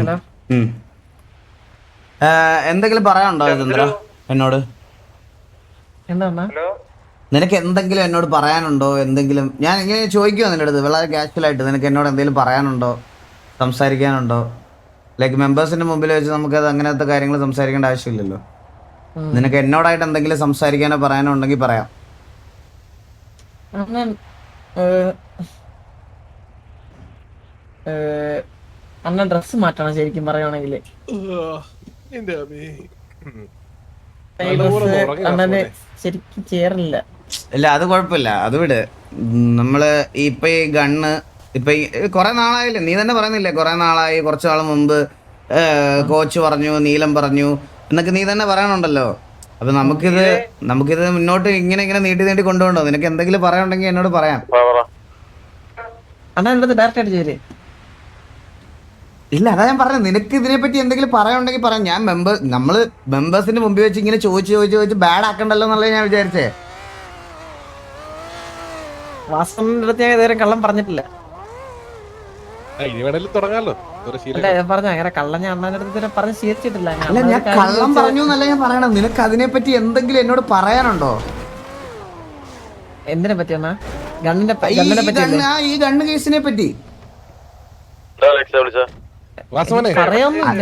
Hello. എന്തെങ്കിലും പറയാനുണ്ടോ ചന്ദ്ര എന്നോട്? എന്താ? നിനക്ക് എന്തെങ്കിലും എന്നോട് പറയാനുണ്ടോ? എന്തെങ്കിലും ഞാൻ ഇങ്ങനെ ചോദിക്കുമോ നിന്റെ അടുത്ത് വളരെ കാഷ്വലായിട്ട്? നിനക്ക് എന്നോട് എന്തെങ്കിലും പറയാനുണ്ടോ, സംസാരിക്കാനുണ്ടോ? ലൈക്ക് മെമ്പേഴ്സിന്റെ മുമ്പിൽ വെച്ച് നമുക്കത് അങ്ങനത്തെ കാര്യങ്ങൾ സംസാരിക്കേണ്ട ആവശ്യമില്ലല്ലോ. നിനക്ക് എന്നോടായിട്ട് എന്തെങ്കിലും സംസാരിക്കാനോ പറയാനോ ഉണ്ടെങ്കിൽ പറയാം. അണ്ണൻ അണ്ണൻ ഡ്രസ് മാറ്റണം ശരിക്കും പറയുവാണെങ്കിൽ. ഈ ഡ്രസ് അണ്ണന് ശരിക്കും ചേർന്നില്ല. ഇല്ല, അത് കുഴപ്പമില്ല, അത് വിട്. നമ്മള് ഇപ്പൊ ഈ ഗണ്ണ് ഇപ്പൊ കുറെ നാളായില്ലേ, നീ തന്നെ പറയുന്നില്ലേ, കുറെ നാളായി, കുറച്ചു നാൾ മുമ്പ് കോച്ച് പറഞ്ഞു, നീലം പറഞ്ഞു എന്നൊക്കെ നീ തന്നെ പറയണുണ്ടല്ലോ. അപ്പൊ നമുക്കിത് മുന്നോട്ട് ഇങ്ങനെ ഇങ്ങനെ നീട്ടി നീട്ടി കൊണ്ടുപോകണ്ടോ? നിനക്ക് എന്തെങ്കിലും പറയാനുണ്ടെങ്കിൽ എന്നോട് പറയാം. അണ്ണൻ എൻ്റെ ഡയറക്റ്റ് ആയിട്ട് ചേര്. ഇല്ല, അതാ ഞാൻ പറഞ്ഞത്, നിനക്ക് ഇതിനെപ്പറ്റി എന്തെങ്കിലും പറയാനുണ്ടെങ്കിൽ പറയാം. ഞാൻ നമ്മള് മെമ്പേഴ്സിന്റെ മുമ്പിൽ വെച്ച് ഇങ്ങനെ ചോദിച്ച് ബാഡ് ആക്കണ്ടല്ലോ എന്നുള്ളത് ഞാൻ വിചാരിച്ചേ. വാസ്തവന്റെ അടുത്ത് ഞാൻ ഇതുവരെ കള്ളം പറഞ്ഞിട്ടില്ല. പറഞ്ഞ അങ്ങനെ കള്ളം ഞാൻ അണ്ണന്റെ അടുത്ത് പറഞ്ഞ് ശീലിച്ചിട്ടില്ല. അല്ല, ഞാൻ കള്ളം പറഞ്ഞു എന്നല്ല ഞാൻ പറയണത്. നിനക്ക് അതിനെപ്പറ്റി എന്തെങ്കിലും എന്നോട് പറയാനുണ്ടോ? എന്തിനെ പറ്റിയാണ്? ഗണ്ണിനെ പറ്റി. ഈ ഗണ്ണ് കേസിനെ പറ്റി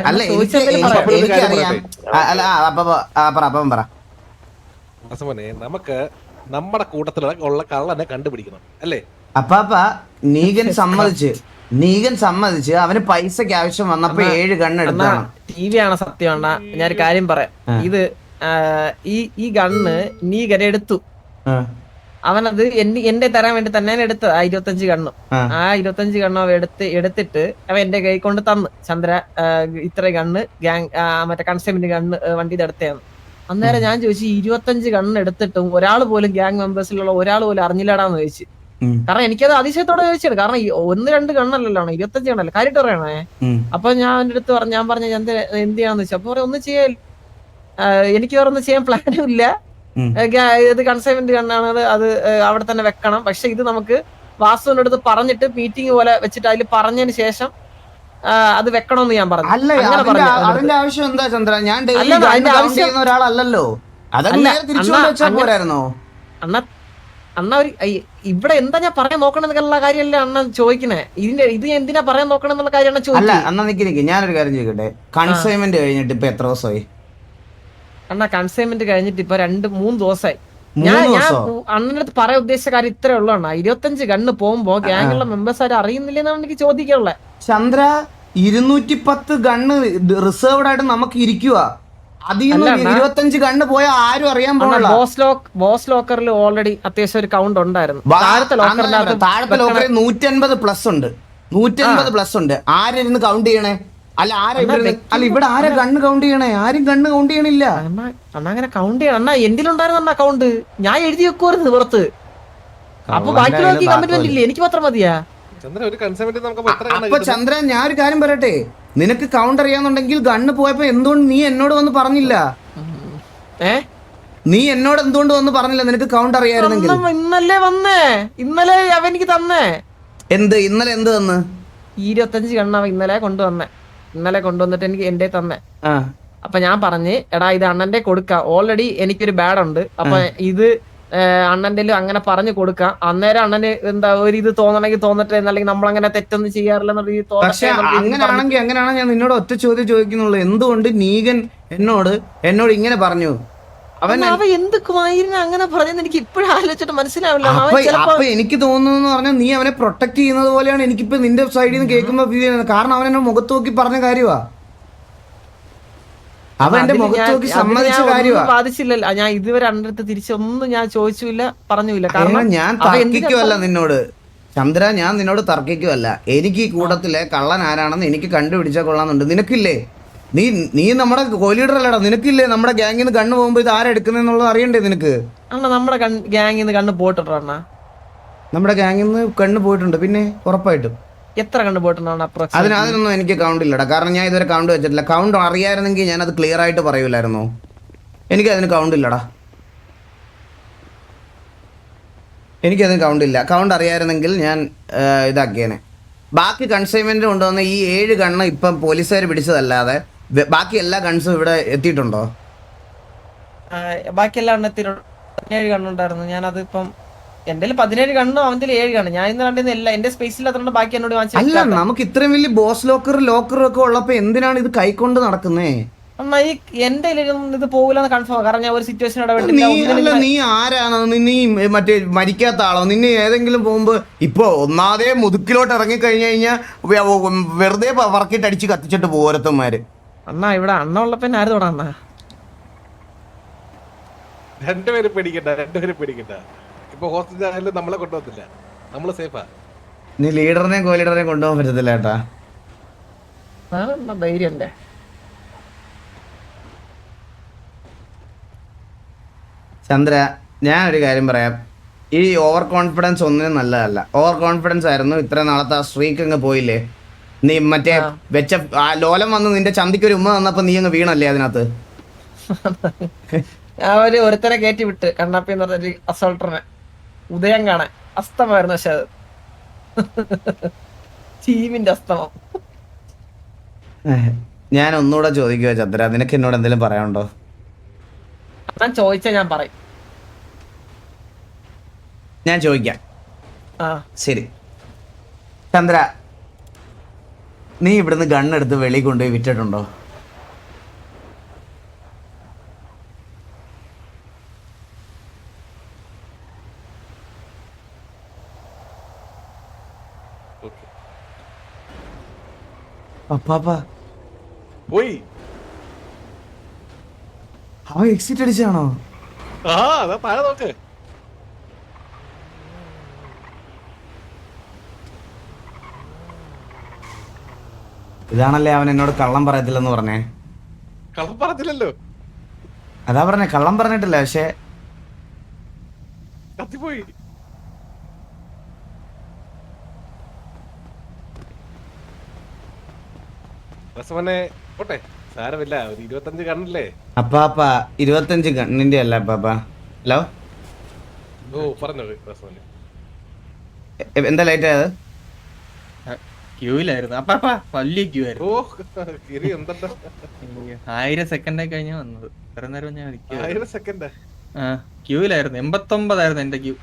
അല്ല, എനിക്കറിയാം. അല്ല, അപ്പം പറ. നമുക്ക് നമ്മുടെ കൂട്ടത്തിലുള്ള കള്ളനെ കണ്ടുപിടിക്കണം അല്ലേ? അപ്പാപ്പ നീഗൻ സമ്മതിച്ച് അവന് പൈസക്ക് ആവശ്യം വന്നപ്പോ 7 ഗണ്ണ് എടുത്താണ്. ടി വി ആണ് സത്യമാണ്. ഞാനൊരു കാര്യം പറയാം. ഇത് ഈ ഗണ്ണ് നീഗൻ എടുത്തു. അവനത് എന്റെ തരാൻ വേണ്ടി തന്നെ എടുത്തത്. 25 ഗണ്ണും ആ 25 ഗണ്ണും അവ എടുത്തിട്ട് അവൻ എന്റെ കൈ കൊണ്ട് തന്നു. ചന്ദ്ര, ഇത്ര ഗണ്ണ് ഗ്യാങ് മറ്റേ കൺസ്യൂമർ ഗണ്ണ് വണ്ടിയിൽ എടുത്തതാണ്. അന്നേരം ഞാൻ ചോദിച്ചു, 25 ഗണ്ണ് എടുത്തിട്ടും ഒരാൾ പോലും ഗ്യാങ് മെമ്പേഴ്സിലുള്ള ഒരാൾ പോലും അറിഞ്ഞില്ലടാന്ന് ചോദിച്ചു. കാരണം എനിക്കത് അതിശയത്തോടെ ചോദിച്ചാണ്. കാരണം 1-2 ഗണ്ണല്ലോ, 25 ഗണ്ണല്ലേ, കാര്യമായിട്ട് പറയണേ. അപ്പൊ ഞാൻ എന്റെ അടുത്ത് പറഞ്ഞു, ഞാൻ പറഞ്ഞ എന്ത് ചെയ്യാന്ന് വെച്ചു. അപ്പൊ ഒന്നും ചെയ്യാൻ, എനിക്ക് വേറെ ഒന്നും ചെയ്യാൻ പ്ലാനും ഇല്ല. ഇത് കൺസൈൻമെന്റ് കണ്ണാണ്, അത് അവിടെ തന്നെ വെക്കണം. പക്ഷെ ഇത് നമുക്ക് വാസുവിന്റെ അടുത്ത് പറഞ്ഞിട്ട് മീറ്റിംഗ് പോലെ വെച്ചിട്ട് അതിൽ പറഞ്ഞതിന് ശേഷം അത് വെക്കണമെന്ന് ഞാൻ പറഞ്ഞു. അതിന്റെ ആവശ്യം എന്താ ചന്ദ്ര? ഞാൻ ഒരാളല്ലോ. അണ്ണ ഒരു ഇവിടെ എന്താ ഞാൻ പറയാൻ നോക്കണെന്നുള്ള കാര്യമല്ലേ അണ്ണ ചോദിക്കണേ. ഇത് എന്തിനാ പറയാൻ നോക്കണെന്നുള്ള കാര്യമാണ് ചോദിച്ചത്. അണ്ണ നിക്ക് ഞാനൊരു കാര്യം ചോദിക്കട്ടെ, കൺസൈൻമെന്റ് കഴിഞ്ഞിട്ട് ഇപ്പൊ എത്ര ദിവസമായി? അണ്ണാ കൺസൈൻമെന്റ് കഴിഞ്ഞിട്ട് ഇപ്പൊ 2-3 ദിവസമായി. ഞാൻ അണ്ണന്റെ അടുത്ത് പറയാൻ ഉദ്ദേശിച്ച കാര്യം ഇത്രേ ഉള്ളൂ. അണ്ണാ 25 ഗണ്ണ് പോകുമ്പോ ഗ്യാങ്ങുള്ള മെമ്പേഴ്സ് ആരും അറിയുന്നില്ലെന്നാണ് എനിക്ക് ചോദിക്കാനുള്ളത്. ചന്ദ്ര, 210 ഗണ്ണ് റിസർവ്ഡ് ആയിട്ട് നമുക്ക് ഇരിക്കുക. അതിൽ 25 ഗണ്ണ് പോയ ആരും അറിയാൻ പോകണ്ട. ബോസ് ലോക്കറിൽ ഓൾറെഡി അത്യാവശ്യം ഒരു കൗണ്ട് ഉണ്ടായിരുന്നു. താഴത്തെ ലോക്കറിൽ 150 പ്ലസ് ഉണ്ട്. 150 പ്ലസ് ഉണ്ട്. ആരിരുന്ന് കൗണ്ട് ചെയ്യണേ? ഇവിടെ ആരാ ഗണ്ണ് കൗണ്ട് ചെയ്യണേ? ആരും ഗണ്ണ് കൗണ്ട് ചെയ്യണില്ല. അണ്ണാ അങ്ങനെ കൗണ്ട് ചെയ്യണം. അണ്ണാ എന്തിലുണ്ടായിരുന്നു അക്കൗണ്ട്? ഞാൻ എഴുതി വെക്കുവായിരുന്നു പുറത്ത്. അപ്പൊ ബാക്കിയുള്ളവർക്ക് കമ്മിറ്റ്മെന്റ് ഇല്ലേ? എനിക്ക് മാത്രം മതിയാ? അപ്പൊ ചന്ദ്രൻ, ഞാൻ ഒരു കാര്യം പറയട്ടെ, നിനക്ക് കൗണ്ട് അറിയാന്നുണ്ടെങ്കിൽ ഗണ്ണ് പോയപ്പോ എന്തുകൊണ്ട് നീ എന്നോട് വന്ന് പറഞ്ഞില്ല? നീ എന്നോട് എന്തുകൊണ്ട് വന്ന് പറഞ്ഞില്ല? നിനക്ക് കൗണ്ട് അറിയായിരുന്നെങ്കിൽ. ഇന്നലെ വന്നേ, ഇന്നലെ അവനിക്ക് തന്നേ. ഇന്നലെ എന്ത് തന്ന്? 25 ഗണ്ണ ഇന്നലെ കൊണ്ടുവന്നേ. ഇന്നലെ കൊണ്ടുവന്നിട്ട് എനിക്ക് എന്റെ തന്നെ. അപ്പൊ ഞാൻ പറഞ്ഞ്, എടാ ഇത് അണ്ണന്റെ കൊടുക്കാം, ഓൾറെഡി എനിക്കൊരു ബാഡ് ഉണ്ട്. അപ്പൊ ഇത് അണ്ണന്റെ അങ്ങനെ പറഞ്ഞു കൊടുക്കാം. അന്നേരം അണ്ണന് എന്താ ഒരു ഇത് തോന്നണമെങ്കിൽ തോന്നട്ടെ, എന്നല്ലെങ്കിൽ നമ്മളങ്ങനെ തെറ്റൊന്നും ചെയ്യാറില്ല. അങ്ങനെയാണെങ്കിൽ ഞാൻ നിന്നോട് ഒറ്റ ചോദ്യം ചോദിക്കുന്നുള്ളൂ. എന്തുകൊണ്ട് നീഗൻ എന്നോട് ഇങ്ങനെ പറഞ്ഞു? അവൻ എന്തൊക്കെയായിരുന്നു അങ്ങനെ പറഞ്ഞെന്ന് എനിക്ക് ഇപ്പോഴും ആലോചിച്ചിട്ട് മനസ്സിലാവില്ല. അപ്പൊ എനിക്ക് തോന്നുന്നു പറഞ്ഞാൽ നീ അവനെ പ്രൊട്ടക്ട് ചെയ്യുന്നത് പോലെയാണ് എനിക്കിപ്പോ നിന്റെ സൈഡിൽ നിന്ന് കേൾക്കുമ്പോ ഫീൽ ചെയ്യുന്നത്. കാരണം അവൻ എന്നെ മുഖത്ത് നോക്കി പറഞ്ഞ കാര്യമാ. അവൻ എന്റെ മുഖത്ത് നോക്കി സമ്മതിച്ച കാര്യമാ. ബാധിച്ചില്ലല്ലോ. ഞാൻ ഇതുവരെ അണ്ണടുത്ത് തിരിച്ചൊന്നും ഞാൻ ചോദിച്ചില്ല, പറഞ്ഞില്ല. കാരണം ഞാൻ തർക്കിക്കുമല്ല നിന്നോട് ചന്ദ്ര, ഞാൻ നിന്നോട് തർക്കിക്കുമല്ല. എനിക്ക് ഈ കൂട്ടത്തിലെ കള്ളൻ ആരാണെന്ന് എനിക്ക് കണ്ടുപിടിച്ചാൽ കൊള്ളാന്നുണ്ട്. നിനക്കില്ലേ? നീ നമ്മുടെ കോലീഡർ അല്ലടാ. നിനക്കില്ലേ നമ്മുടെ ഗ്യാങ്ങിൽ നിന്ന് കണ്ണ് പോകുമ്പോ ഇത് ആരെടുക്കുന്നുള്ളത് അറിയണ്ടേ നിനക്ക്? അണ്ണാ നമ്മുടെ ഗ്യാങ്ങിൽ നിന്ന് കണ്ണ് പോയിട്ടുണ്ടോ? അണ്ണാ നമ്മുടെ ഗ്യാങ്ങിൽ നിന്ന് കണ്ണ് പോയിട്ടുണ്ട്, പിന്നെ ഉറപ്പായിട്ടും. എത്ര കണ്ണ് പോയിട്ടുണ്ടോ? അതിനൊന്നും എനിക്ക് കൗണ്ട് ഇല്ലടാ. കാരണം ഞാൻ ഇതുവരെ കൗണ്ട് വെച്ചിട്ടില്ല. കൗണ്ട് അറിയായിരുന്നെങ്കിൽ ഞാൻ അത് ക്ലിയർ ആയിട്ട് പറയൂലായിരുന്നോ? എനിക്കതിന് കൗണ്ട് ഇല്ലടാ. എനിക്കതിന് കൗണ്ട് ഇല്ല. കൗണ്ട് അറിയായിരുന്നെങ്കിൽ ഞാൻ ഇതാക്കിയേനെ, ബാക്കി കൺസൈൻമെന്റ് കൊണ്ടുവന്ന ഈ 7 ഗണ്ണ് ഇപ്പം പോലീസുകാർ പിടിച്ചതല്ലാതെ ബാക്കി എല്ലാ ഗൺസും ഇവിടെ എത്തിയിട്ടുണ്ടോ? ബാക്കിയെല്ലാം എണ്ണത്തിൽ 17 കണ്ണുണ്ടായിരുന്നു. ഞാനത് ഇപ്പം എന്റെ 17 കണ്ണും അവന്റെ 7 കണ്ണ്. ഞാൻ ഇന്ന് കണ്ടിരുന്നില്ല, എന്റെ സ്പേസിൽ ബാക്കി എന്നോട് അല്ല, നമുക്ക് ഇത്രയും വലിയ ബോസ് ലോക്കറും ഒക്കെ ഉള്ളപ്പോ എന്തിനാണ് ഇത് കൈക്കൊണ്ട് നടക്കുന്നേ? അമ്മ ഈ എന്റെ ഇത് പോകില്ലെന്ന് കൺഫേം. കാരണം ഞാൻ ഒരു സിറ്റുവേഷൻ നീ ആരാണ്? നീ മറ്റേ മരിക്കാത്ത ആളോ? നിന്നെ ഏതെങ്കിലും പോകുമ്പോ ഇപ്പൊ ഒന്നാതെ മുതുക്കിലോട്ട് ഇറങ്ങി കഴിഞ്ഞു കഴിഞ്ഞാൽ വെറുതെ വർക്കിട്ട് അടിച്ച് കത്തിച്ചിട്ട് പോരത്തന്മാര്. അണ്ണാ ഇവിടെ അണ്ണ ഉള്ളപ്പോ ആര് തൊടാ അണ്ണാ? രണ്ടുപേരും പേടിക്കണ്ട. ഇപ്പൊ ഹോസ്പിറ്റലിൽ നമ്മളെ കൊണ്ടുപോകത്തില്ല, നമ്മള് സേഫാ. നീ ലീഡറിനെ കോലീഡറിനെ കൊണ്ടുപോകാൻ പറ്റത്തില്ല ഏട്ടാ. ധൈര്യം ചന്ദ്ര, ഞാൻ ഒരു കാര്യം പറയാം. ഈ ഓവർ കോൺഫിഡൻസ് ഒന്നിനും നല്ലതല്ല. ഓവർ കോൺഫിഡൻസ് ആയിരുന്നു ഇത്ര നാളത്തെ ആ സ്ട്രീക്ക് അങ്ങ് പോയില്ലേ. നീ മറ്റേ വെച്ച ലോലം വന്ന് നിന്റെ ചന്തിക്ക് ഒരു ഉമ്മ തന്നപ്പോ നീ അങ്ങ് വീണല്ലേ അതിനകത്ത്. ഞാൻ ഒരുത്തരെ കയറ്റി വിട്ട് കണ്ണാപ്പി എന്ന് പറഞ്ഞ അസോൾട്ടറിനെ ഉദയം കാണാൻ. അസ്തമായിരുന്നു പക്ഷെ അത് ടീമിന്റെ അസ്തമം. ഞാൻ ഒന്നുകൂടെ ചോദിക്കുക ചന്ദ്ര, നിനക്ക് എന്നോട് എന്തെങ്കിലും പറയാനുണ്ടോ? ഞാൻ ചോദിച്ചാ ഞാൻ പറയും. ഞാൻ ചോദിക്കാം. ശരി ചന്ദ്ര, നീ ഇവിടുന്ന് ഗണ്ണെടുത്ത് വെളിയിൽ കൊണ്ടുപോയി വിറ്റിട്ടുണ്ടോ? പോയി അവൻ എക്സിറ്റ് അടിച്ചാണോ? താഴെ നോക്ക്. ഇതാണല്ലേ അവൻ എന്നോട് കള്ളം പറയത്തില്ലെന്ന് പറഞ്ഞേ. കള്ളം പറഞ്ഞില്ലല്ലോ. അതാ പറഞ്ഞേ, കള്ളം പറഞ്ഞിട്ടില്ല. പക്ഷെ കത്തിപ്പോയി. പോട്ടെ, സാരമില്ല. ഒരു 25 കണ്ണല്ലേ അപ്പാപ്പ. 25 ഗണ്ണിന്റെ അല്ല അപ്പാപ്പ. ഹലോ, പറഞ്ഞോ. എന്താ ലേറ്റ് ആയത്? ക്യൂവിലായിരുന്നു അപ്പാപ്പ, വലിയ ക്യൂ ആയിരുന്നു. 1000 സെക്കൻഡായി കഴിഞ്ഞാ വന്നത്. ഇത്ര നേരം ഞാൻ ക്യൂവിലായിരുന്നു. 89 ആയിരുന്നു എന്റെ ക്യൂ.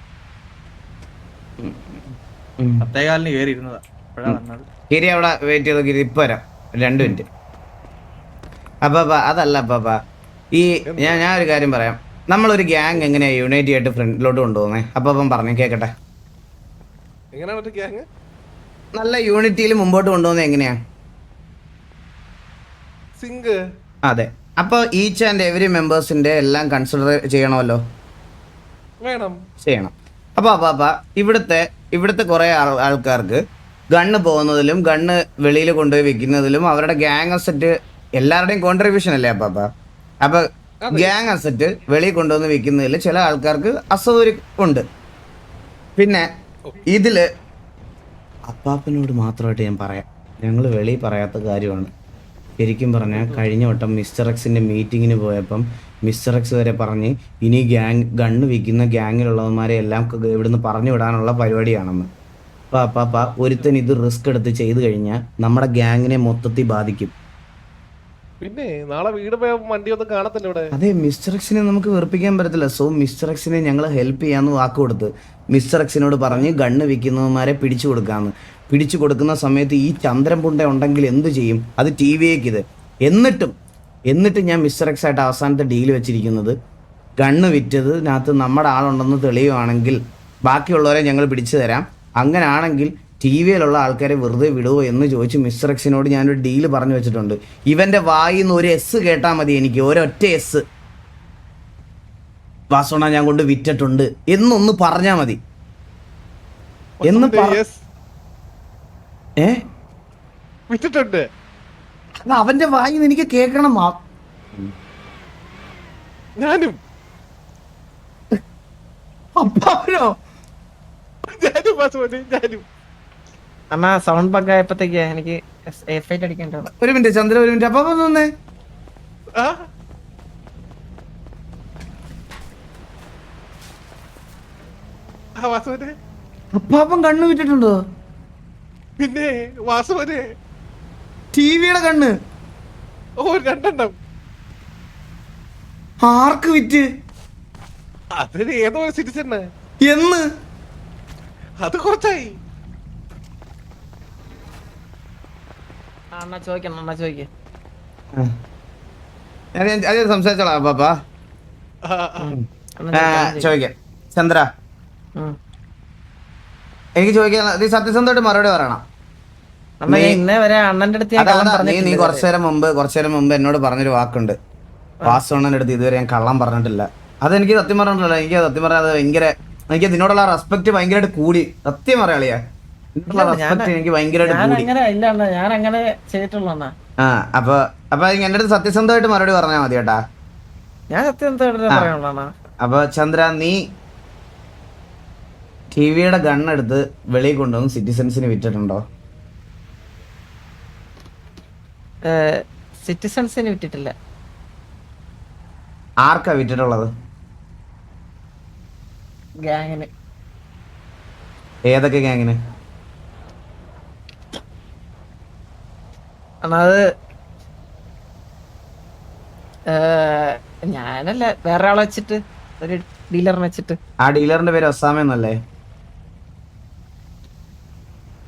10:15 കയറി ഇരുന്നതാ. അപ്പോഴാ വന്നത്. ഗിരി അവിടെ വെയിറ്റ് ചെയ്തോ. ഗിരി ഇപ്പൊ വരാം, 2 മിനിറ്റ്. അപ്പാപ്പ അതല്ല അപ്പാപ്പ, ഈ ഞാൻ ഒരു കാര്യം പറയാം. നമ്മളൊരു ഗ്യാങ് എങ്ങനെയാ യുണൈറ്റ് ആയിട്ട് ഫ്രണ്ടിലോട്ട് കൊണ്ടുപോകുന്നേ? അപ്പം പറഞ്ഞു കേക്കട്ടെ. നല്ല യൂണിറ്റിയിൽ മുമ്പോട്ട് കൊണ്ടുപോകുന്നത് എങ്ങനെയാ? അതെ. അപ്പൊ ഈച്ച് ആൻഡ് എവരി മെമ്പേഴ്സിന്റെ എല്ലാം കൺസിഡർ ചെയ്യണമല്ലോ. ചെയ്യണം. അപ്പൊ അപ്പാപ്പ ഇവിടുത്തെ കുറെ ആൾക്കാർക്ക് ഗണ്ണ് പോകുന്നതിലും ഗണ്ണ് വെളിയിൽ കൊണ്ടുപോയി വെക്കുന്നതിലും അവരുടെ ഗ്യാങ് അസറ്റ് എല്ലാവരുടെയും കോൺട്രിബ്യൂഷൻ അല്ലേ അപ്പാപ്പ? അപ്പൊ ഗ്യാങ് അസറ്റ് വെളിയിൽ കൊണ്ടുവന്ന് വെക്കുന്നതിൽ ചില ആൾക്കാർക്ക് അസൗകര്യം ഉണ്ട്. പിന്നെ ഇതില് അപ്പാപ്പനോട് മാത്രമായിട്ട് ഞാൻ പറയാം, ഞങ്ങൾ വെളിയിൽ പറയാത്ത കാര്യമാണ്. ശരിക്കും പറഞ്ഞാൽ കഴിഞ്ഞ വട്ടം മിസ്റ്റർ എക്സിന്റെ മീറ്റിങ്ങിന് പോയപ്പം മിസ്റ്റർ എക്സ് വരെ പറഞ്ഞ് ഇനി ഗണ്ണ് വിൽക്കുന്ന ഗ്യാങ്ങിലുള്ളവന്മാരെ എല്ലാം ഇവിടുന്ന് പറഞ്ഞു വിടാനുള്ള പരിപാടിയാണെന്ന്. അപ്പോൾ അപ്പാപ്പ ഒരുത്തൻ ഇത് റിസ്ക് എടുത്ത് ചെയ്തു കഴിഞ്ഞാൽ നമ്മുടെ ഗ്യാങ്ങിനെ മൊത്തത്തിൽ ബാധിക്കും. പിന്നെ നാളെ വീട് പോയ വണ്ടിയൊന്നും കാണത്തില്ല ഇവിടെ. അതെ, മിസ്റ്റർ എക്സിനെ നമുക്ക് വെറുപ്പിക്കാൻ പറ്റത്തില്ല. സോ മിസ്റ്റർ എക്സിനെ ഞങ്ങൾ ഹെൽപ്പ് ചെയ്യാന്ന് വാക്ക് കൊടുത്ത് മിസ്റ്റർ എക്സിനോട് പറഞ്ഞ് ഗണ്ണ് വിൽക്കുന്നവന്മാരെ പിടിച്ചു കൊടുക്കാന്ന്. പിടിച്ചു കൊടുക്കുന്ന സമയത്ത് ഈ ചന്ദ്രൻപുണ്ട ഉണ്ടെങ്കിൽ എന്തു ചെയ്യും? അത് TV-ക്ക് ഇത്. എന്നിട്ടും ഞാൻ മിസ്റ്റർ എക്സ് ആയിട്ട് അവസാനത്തെ ഡീല് വെച്ചിരിക്കുന്നത്, ഗണ്ണ് വിറ്റതിനകത്ത് നമ്മുടെ ആളുണ്ടെന്ന് തെളിയുവാണെങ്കിൽ ബാക്കിയുള്ളവരെ ഞങ്ങൾ പിടിച്ചു തരാം. അങ്ങനാണെങ്കിൽ TV-യിലുള്ള ആൾക്കാരെ വെറുതെ വിടുവോ എന്ന് ചോദിച്ച് മിസ്റ്റർ എക്സിനോട് ഞാനൊരു ഡീല് പറഞ്ഞു വെച്ചിട്ടുണ്ട്. ഇവന്റെ വായിന്ന് ഒരു S കേട്ടാൽ മതി, എനിക്ക് ഒരൊറ്റ S വാസോണ ഞാൻ കൊണ്ട് വിറ്റിട്ടുണ്ട് എന്നൊന്ന് പറഞ്ഞാ മതി. എന്ന് വിറ്റിട്ടുണ്ട്. അല്ല, അവന്റെ വായിന്ന് എനിക്ക് കേൾക്കണം. ഞാനും അപ്പാവനോ? ഞാനും അണ്ണാ സൗണ്ട് ബഗ് ആയപ്പോഴത്തേക്ക് എനിക്ക് F8 അടിക്കേണ്ടത്. ഒരു മിനിറ്റ് ചന്ദ്ര, ഒരു മിനിറ്റ്. അപ്പാപ്പ വന്നേ. വാസുവിന്റെ അപ്പാപ്പൻ കണ്ണു വിറ്റിട്ടുണ്ടോ? പിന്നെ വാസവന് ടിവിയുടെ കണ്ണ് ഓ 2 എണ്ണം. ആർക്ക് വിറ്റ് അതിന് ഏതോ ഒരു സിറ്റിസണ്. എന്ന് അത് കുറച്ചായി. അണ്ണാ ചോദിക്കണം, അണ്ണാ ചോദിക്ക. അത് സംസാരിച്ചോളാം പാപ്പ. ചോദിക്കാം ചന്ദ്ര, എനിക്ക് ചോദിക്കാൻ നീ സത്യസന്ധമായിട്ട് മറുപടി പറയണം. ഇന്നേ വരെ അണ്ണന്റെ അടുത്ത് നീ കുറച്ചു നേരം മുമ്പ് എന്നോട് പറഞ്ഞൊരു വാക്കുണ്ട്, വാസവണ്ണന്റെ അടുത്ത് ഇതുവരെ ഞാൻ കള്ളം പറഞ്ഞിട്ടില്ല. അതെനിക്ക് സത്യം പറഞ്ഞിട്ടില്ല. എനിക്ക് സത്യം പറഞ്ഞാൽ അത് ഭയങ്കര, എനിക്ക് നിന്നോടുള്ള റെസ്പെക്ട് ഭയങ്കരമായിട്ട് കൂടി. സത്യം പറയാളിയാ, റെസ്പെക്ട് എനിക്ക് ഭയങ്കരമായിട്ട് കൂടി. ഞാൻ അങ്ങനെ ചെയ്തിട്ടുള്ള. ആ അപ്പൊ എന്റെ അടുത്ത് സത്യസന്ധമായിട്ട് മറുപടി പറഞ്ഞാൽ മതി കേട്ടാ. ഞാൻ സത്യസന്ധമായിട്ട് പറയാനുള്ളതാണ്. അപ്പൊ ചന്ദ്ര, നീ ടിവിയുടെ ഗണ്ണെടുത്ത് വെളിയിൽ കൊണ്ടുവന്ന് സിറ്റിസൺസിന് വിറ്റിട്ടുണ്ടോ? സിറ്റിസൺസിന് വിറ്റിട്ടില്ല. ആർക്കാ വിറ്റിട്ടുള്ളത്? ഗാങ്ങിന്. ഏതൊക്കെ ഗാങ്ങിന്? അത് ഞാനല്ല, വേറെ ആളെ വെച്ചിട്ട്, ഒരു ഡീലറിനെ വെച്ചിട്ട്. ആ ഡീലറിന്റെ പേര് ഒസാമെന്നല്ലേ?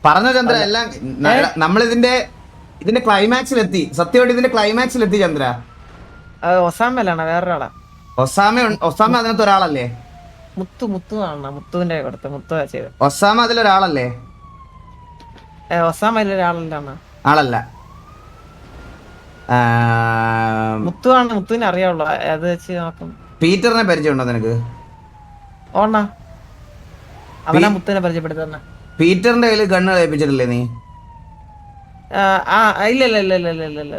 പറഞ്ഞോ ചന്ദ്ര. എല്ലാം നമ്മളിതിന്റെ ക്ലൈമാക്സിലെത്തി. സത്യമായിട്ട് ഇതിന്റെ ക്ലൈമാക്സിലെത്തി ചന്ദ്ര. ഒസാമല്ലാണ്, വേറൊരാളാ. ഒസാമ അതിനകത്ത് ഒരാളല്ലേ? മുത്തു ആണ്, മുത്തുവിന്റെ കൊടുത്ത് മുത്തു ചെയ്ത്. ഒസാമ അതിലൊരാളല്ലേ? ഒസാമ അതിലൊരാളല്ലാണ്. ആളല്ല, മുത്തു ആണ്. മുത്തുവിനെ അറിയാവുള്ളൂ, അത് വെച്ച് നോക്കും. പീറ്ററിനെ പരിചയമുണ്ടോ നിനക്ക്? ഓണ അവനാ മുത്തുവിനെ പരിചയപ്പെടുത്തുന്ന. പീറ്ററിന്റെ കയ്യിൽ ഗണ്ണ് ഏൽപ്പിച്ചിട്ടില്ലേ നീ?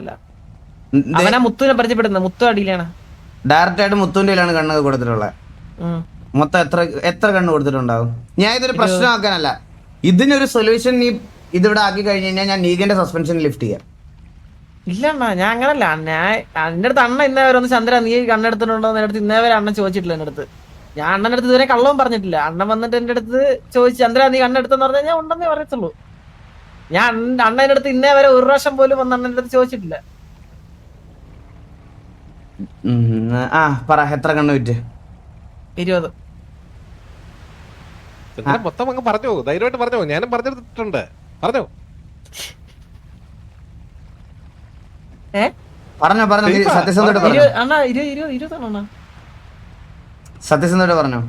ഇല്ല. അവനാ മുത്തുവിനെ പരിചയപ്പെടുന്ന. മുത്തു അടിയിലാണ്. ഡയറക്റ്റ് ആയിട്ട് മുത്തുവിന്റെ കയ്യിലാണ് ഗണ്ണ് കൊടുത്തിട്ടുള്ളത്. മൊത്തം എത്ര കണ്ണ് കൊടുത്തിട്ടുണ്ടാവും? ഞാൻ ഇതൊരു പ്രശ്നമാക്കാനല്ല, ഇതിനൊരു സൊല്യൂഷൻ നീ ഇതിവിടെ ആക്കി കഴിഞ്ഞു കഴിഞ്ഞാൽ ഞാൻ നീഗന്റെ സസ്പെൻഷൻ ലിഫ്റ്റ് ചെയ്യാം. ഇല്ല അണ്ണാ, ഞാൻ അങ്ങനല്ല. ഞാൻ എന്റെ അടുത്ത് അണ്ണ ഇന്നേവരെ ഒന്ന് ചന്ദ്ര നീ കണ്ണെടുത്തിട്ടുണ്ടോ എന്റെ അടുത്ത് ഇന്നേവരെ അണ്ണൻ ചോദിച്ചിട്ടില്ല. എന്റെ അടുത്ത് ഞാൻ അണ്ണന്റെ അടുത്ത് ഇതുവരെ കള്ളവും പറഞ്ഞിട്ടില്ല. അണ്ണൻ വന്നിട്ട് എന്റെ അടുത്ത് ചോദിച്ചു ചന്ദ്ര നീ കണ്ണെടുത്തെന്ന് പറഞ്ഞാൽ ഞാൻ ഉണ്ടെന്നേ പറയത്തുള്ളൂ. ഞാൻ അണ്ണന്റെ അടുത്ത് ഇന്നേ വരെ ഒരു പ്രാവശ്യം പോലും വന്ന് അണ്ണന്റെ അടുത്ത് ചോദിച്ചിട്ടില്ല. പറ, എത്ര കണ്ണ് വിറ്റ്? 20. മൊത്തം അങ്ങ് പറഞ്ഞോ, ധൈര്യമായിട്ട് പറഞ്ഞോ. ഞാനും പറഞ്ഞിട്ടുണ്ട്, പറഞ്ഞോ. പറഞ്ഞോ സത്യസന്ധമായിട്ട് പറഞ്ഞോ. സത്യസന്ധമായിട്ട് പറഞ്ഞോ.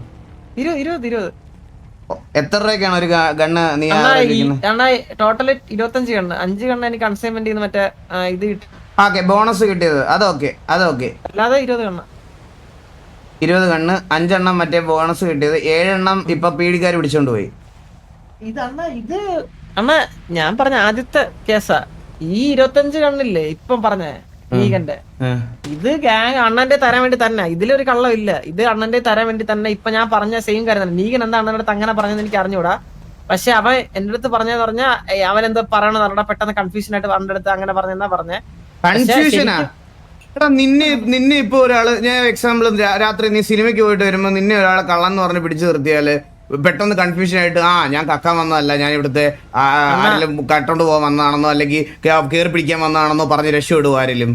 20. എത്ര രൂപയ്ക്കാണ് ഒരു ഗണ്ണ് നീ? ടോട്ടല് 25 കണ്ണ്. 5 കണ്ണ് എനിക്ക് കൺസൈൻമെന്റ് ചെയ്യുന്ന മറ്റേ ഇത് കിട്ടി. ബോണസ് കിട്ടിയത് അതൊക്കെ. അല്ലാതെ 20 കണ്ണ്. 20 കണ്ണ്, 5 എണ്ണം മറ്റേ ബോണസ് കിട്ടിയത്. 7 എണ്ണം ഇപ്പൊ പീഡിക്കാര് പിടിച്ചോണ്ട് പോയി. ഇത് അണ്ണ ഞാൻ പറഞ്ഞ ആദ്യത്തെ കേസാ. ഈ 25 കണ്ണില്ലേ ഇപ്പം പറഞ്ഞ നീകന്റെ, ഇത് ഗ്യാങ് അണ്ണന്റെ തരാൻ വേണ്ടി തന്നെ. ഇതിലൊരു കള്ളം ഇല്ല. ഇത് അണ്ണന്റെ തരാൻ വേണ്ടി തന്നെ. ഇപ്പൊ ഞാൻ പറഞ്ഞ സെയിം കാര്യം തന്നെ. നീകൻ എന്താ അണ്ണന്റെ അടുത്ത് അങ്ങനെ പറഞ്ഞതെന്ന് എനിക്ക് അറിഞ്ഞൂടാ. പക്ഷെ അവൻ എന്റെ അടുത്ത് പറഞ്ഞെന്ന് പറഞ്ഞാൽ അവൻ എന്താ പറയണെന്ന് പറഞ്ഞാൽ പെട്ടെന്ന് കൺഫ്യൂഷൻ ആയിട്ട് അണ്ണന്റെ അടുത്ത് അങ്ങനെ പറഞ്ഞെന്നാ പറഞ്ഞേ. കൺഫ്യൂഷനാ? എടാ നിന്നെ ഇപ്പൊ ഒരാള്, ഞാൻ എക്സാമ്പിൾ, രാത്രി നീ സിനിമയ്ക്ക് പോയിട്ട് വരുമ്പോ നിന്നെ ഒരാളെ കള്ളന്ന് പറഞ്ഞ് പിടിച്ചു നിർത്തിയാല് പെട്ടെന്ന് കൺഫ്യൂഷൻ ആയിട്ട് ഞാൻ കക്കാൻ വന്നതല്ല, ഞാൻ ഇവിടുത്തെ ആരെങ്കിലും കട്ടോണ്ട് പോകാൻ വന്നതാണെന്നോ അല്ലെങ്കിൽ കേറി പിടിക്കാൻ വന്നതാണെന്നോ പറഞ്ഞ് രക്ഷപ്പെടുവോ ആരെങ്കിലും?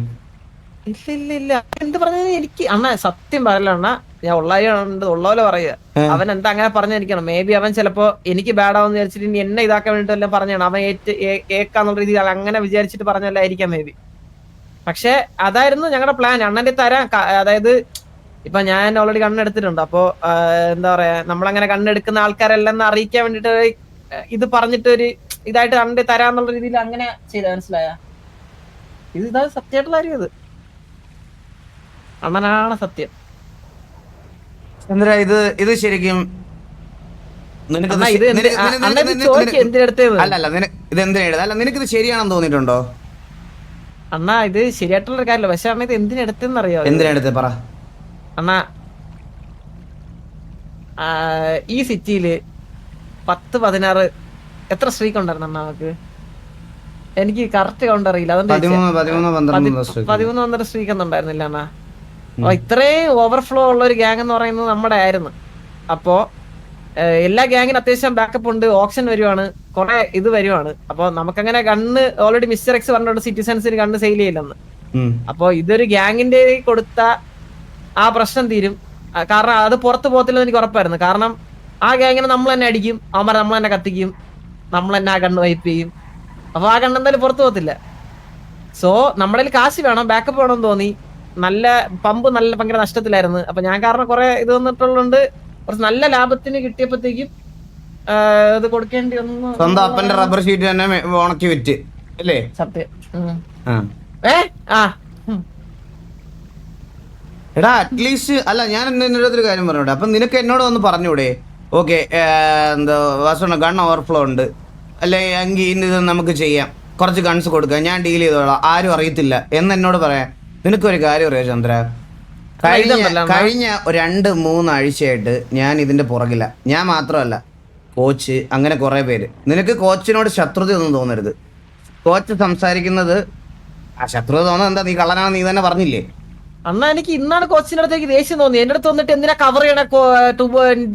ഇല്ല എന്ത് പറഞ്ഞത് എനിക്ക് അണ്ണ സത്യം പറയല അണ്ണ. ഞാൻ ഉള്ളപോലെ പറയുക. അവൻ എന്താ അങ്ങനെ പറഞ്ഞിരിക്കണം. മേ ബി അവൻ ചിലപ്പോ എനിക്ക് ബാഡാവെന്ന് വിചാരിച്ചിട്ട് ഇനി എന്നെ ഇതാക്കാൻ വേണ്ടിട്ട് എല്ലാം പറഞ്ഞാണ്. അവൻ ഏക്കാന്നുള്ള രീതിയിൽ അങ്ങനെ വിചാരിച്ചിട്ട് പറഞ്ഞല്ലായിരിക്കാം മേ ബി. പക്ഷെ അതായിരുന്നു ഞങ്ങളുടെ പ്ലാൻ. അണ്ണന്റെ തരാൻ, അതായത് ഇപ്പൊ ഞാൻ ഓൾറെഡി കണ്ണെടുത്തിട്ടുണ്ട്. അപ്പൊ എന്താ പറയാ, നമ്മളങ്ങനെ കണ്ണെടുക്കുന്ന ആൾക്കാരെല്ലാം അറിയിക്കാൻ വേണ്ടിട്ട് ഇത് പറഞ്ഞിട്ട് ഒരു ഇതായിട്ട് അണ്ണന്റെ തരാന്നുള്ള രീതിയിൽ അങ്ങനെ ചെയ്ത. മനസ്സിലായ? ഇതാ സത്യമായിട്ടുള്ള കാര്യം. ഇത് അണ്ണനാണ് സത്യം. ചന്ദ്ര, ഇത് ശരിക്കും അല്ലല്ല, നിനക്കിത് ശരിയാണെന്ന് തോന്നിയിട്ടുണ്ടോ? അണ്ണാ ഇത് ശരിയായിട്ടുള്ള കാര്യമല്ല. പക്ഷെ അണ്ണ ഇത് എന്തിനെടുത്തെന്ന് അറിയാം. എന്തിനെടുത്ത് പറ അണ്ണാ. ഈ സിറ്റിയില് 10-16 എത്ര സ്ട്രീക്ക് ഉണ്ടായിരുന്നു അണ്ണാ നമുക്ക്? എനിക്ക് കറക്റ്റ് കൗണ്ട് അറിയില്ല. 13-12 സ്ട്രീക്ക് ഒന്നും ഉണ്ടായിരുന്നില്ല അണ്ണാ. അപ്പൊ ഇത്രയും ഓവർഫ്ലോ ഉള്ള ഒരു ഗ്യാങ് എന്ന് പറയുന്നത് നമ്മുടെ ആയിരുന്നു. അപ്പോ എല്ലാ ഗ്യാങ്ങിനും അത്യാവശ്യം ബാക്കപ്പ് ഉണ്ട്, ഓപ്ഷൻ വരുവാണ്, കുറെ ഇത് വരുവാണ്. അപ്പൊ നമുക്കങ്ങനെ ഗണ്ണ് ഓൾറെഡി മിസ്റ്റർ എക്സ് പറഞ്ഞിട്ടുണ്ട് സിറ്റിസൺസിന് ഗണ്ണ് സെയിൽ ചെയ്യില്ലെന്ന്. അപ്പൊ ഇതൊരു ഗ്യാങ്ങിന്റെ കൊടുത്ത ആ പ്രശ്നം തീരും. കാരണം അത് പുറത്ത് പോകത്തില്ലെന്ന് എനിക്ക് ഉറപ്പായിരുന്നു. കാരണം ആ ഗ്യാങ്ങിനെ നമ്മൾ തന്നെ അടിക്കും, അവന്മാർ നമ്മൾ തന്നെ കത്തിക്കും, നമ്മൾ തന്നെ ആ ഗണ്ണ് വൈപ്പ് ചെയ്യും. അപ്പൊ ആ ഗണ്ണ് എന്തായാലും പുറത്ത് പോകത്തില്ല. സോ നമ്മുടെ കയ്യിൽ കാശ് വേണം, ബാക്കപ്പ് വേണമെന്ന് തോന്നി. നല്ല പമ്പ് നല്ല ഭയങ്കര നഷ്ടത്തിലായിരുന്നു. അപ്പൊ ഞാൻ കാരണം കുറെ ഇത് വന്നിട്ടുള്ളതുകൊണ്ട് കുറച്ച് നല്ല ലാഭത്തിന് കിട്ടിയപ്പോഴത്തേക്കും ഇത് കൊടുക്കേണ്ടി വന്നു. സ്വന്തം അപ്പന്റെ റബ്ബർ ഷീറ്റ് തന്നെ ഉണക്കി വിറ്റ് അല്ലേ? സത്യം. എടാ അറ്റ്ലീസ്റ്റ് അല്ല, ഞാൻ എന്നൊരു കാര്യം പറഞ്ഞോട്ടെ. അപ്പൊ നിനക്ക് എന്നോട് വന്ന് പറഞ്ഞൂടെ, ഓക്കെ എന്താ വാസുണ്ണ ഗൺ ഓവർഫ്ലോ ഉണ്ട് അല്ലെ, എങ്കിൽ ഇത് നമുക്ക് ചെയ്യാം, കുറച്ച് ഗൺസ് കൊടുക്കാം, ഞാൻ ഡീൽ ചെയ്തോളാം, ആരും അറിയത്തില്ല എന്ന് എന്നോട് പറയാം. നിനക്കൊരു കാര്യം അറിയാം ചന്ദ്ര, കഴിഞ്ഞ 2-3 ആഴ്ചയായിട്ട് ഞാൻ ഇതിന്റെ പുറകില്ല. ഞാൻ മാത്രമല്ല, കോച്ച്, അങ്ങനെ കുറെ പേര്. നിനക്ക് കോച്ചിനോട് ശത്രുതയൊന്നും തോന്നരുത്. കോച്ച് സംസാരിക്കുന്നത് ആ ശത്രുത തോന്നുന്നത് എന്താ, നീ കള്ളനാണെന്ന് നീ തന്നെ പറഞ്ഞില്ലേ? അണ്ണാ എനിക്ക് ഇന്നാണ് കോച്ചിന്റെ അടുത്തേക്ക് ദേഷ്യം തോന്നി. എന്റെ അടുത്ത് വന്നിട്ട് എന്തിനാ കവർ ചെയ്യണ,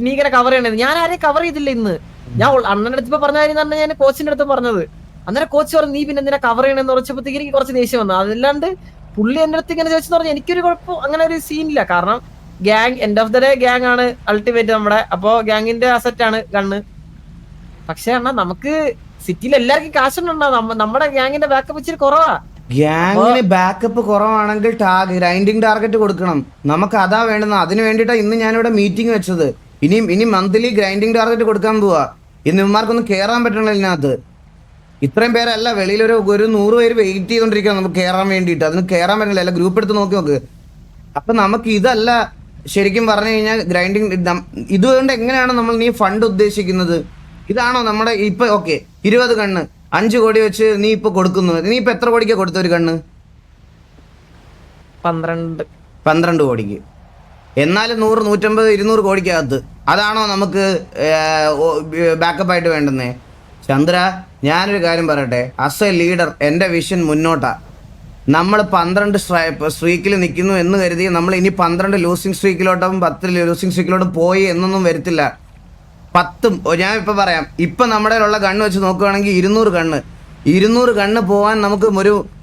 നീ ഇങ്ങനെ കവർ ചെയ്യണത്? ഞാൻ ആരെയും കവർ ചെയ്തില്ല ഇന്ന്. ഞാൻ അണ്ണന്റെ അടുത്ത് ഇപ്പൊ പറഞ്ഞ കാര്യം തന്നെ ഞാൻ കോച്ചിന്റെ അടുത്ത് പറഞ്ഞത്. അന്നേരം കോച്ച് പറഞ്ഞു നീ പിന്നെ എന്തിനാ കവർ ചെയ്യണമെന്ന് പറഞ്ഞപ്പോഴത്തേക്ക് എനിക്ക് കുറച്ച് ദേഷ്യം വന്നു. അതല്ലാണ്ട് പുള്ളി എന്റെ അടുത്ത് ഇങ്ങനെ ചോദിച്ചെന്ന് പറഞ്ഞാൽ എനിക്കൊരു കുഴപ്പം അങ്ങനെ ഒരു സീനില്ല. കാരണം gang end of the day gang ആണ് അൾട്ടിമേറ്റ് നമ്മുടെ. അപ്പോ ഗ്യാങ്ങിന്റെ അസറ്റ് ആണ് ഗണ്ണ്. പക്ഷെ അണ്ണാ നമുക്ക് സിറ്റിയിൽ എല്ലാവർക്കും കാശുണ്ടോ? നമ്മുടെ ഗ്യാങ്ങിന്റെ ബാക്കപ്പ് ഇച്ചിരി കുറവാ. ഗ്യാങ്ങിന് ബാക്കപ്പ് കുറവാണെങ്കിൽ ഗ്രൈൻഡിങ് ടാർഗറ്റ് കൊടുക്കണം. നമുക്ക് അതാ വേണ്ടുന്നത്. അതിന് വേണ്ടിയിട്ടാണ് ഇന്ന് ഞാനിവിടെ മീറ്റിംഗ് വെച്ചത്. ഇനി മന്ത്ലി ഗ്രൈൻഡിങ് ടാർഗറ്റ് കൊടുക്കാൻ പോവാ. ഇന്ന് ഇവന്മാർക്കൊന്നും കയറാൻ പറ്റണല്ലോ ഇതിനകത്ത്. ഇത്രയും പേരല്ല, വെളിയിൽ ഒരു 100 പേര് വെയിറ്റ് ചെയ്തോണ്ടിരിക്കുക നമുക്ക് കയറാൻ വേണ്ടിയിട്ട്. അതിന് കയറാൻ പറ്റില്ല. അല്ല ഗ്രൂപ്പ് എടുത്ത് നോക്ക്. അപ്പൊ നമുക്ക് ഇതല്ല ശരിക്കും പറഞ്ഞു കഴിഞ്ഞാൽ ഗ്രൈൻഡിങ്. ഇതുകൊണ്ട് എങ്ങനെയാണ് നമ്മൾ നീ ഫണ്ട് ഉദ്ദേശിക്കുന്നത്? ഇതാണോ നമ്മുടെ ഇപ്പൊ? ഓക്കെ 20 കണ്ണ് 5 കോടി വെച്ച് നീ ഇപ്പൊ കൊടുക്കുന്നത്. നീ ഇപ്പൊ എത്ര കോടിക്കാ കൊടുത്ത ഒരു കണ്ണ്? 12 കോടിക്ക്. എന്നാലും 100, 150, 200 കോടിക്കകത്ത് അതാണോ നമുക്ക് ബാക്കപ്പ് ആയിട്ട് വേണ്ടുന്നേ? ചന്ദ്ര, ഞാനൊരു കാര്യം പറയട്ടെ. ആസ് എ ലീഡർ എൻ്റെ വിഷൻ മുന്നോട്ടാ. നമ്മൾ 12 സ്ട്രീക്കിൽ നിൽക്കുന്നു എന്ന് കരുതി നമ്മൾ ഇനി 12 ലൂസിങ് സ്ട്രീക്കിലോട്ടും 10 ലൂസിങ് സ്ട്രീക്കിലോട്ടും പോയി എന്നൊന്നും വരത്തില്ല. 10 ഞാൻ ഇപ്പം പറയാം. ഇപ്പം നമ്മുടെ ഉള്ള കണ്ണ് വെച്ച് നോക്കുകയാണെങ്കിൽ 200 കണ്ണ് പോകാൻ നമുക്ക്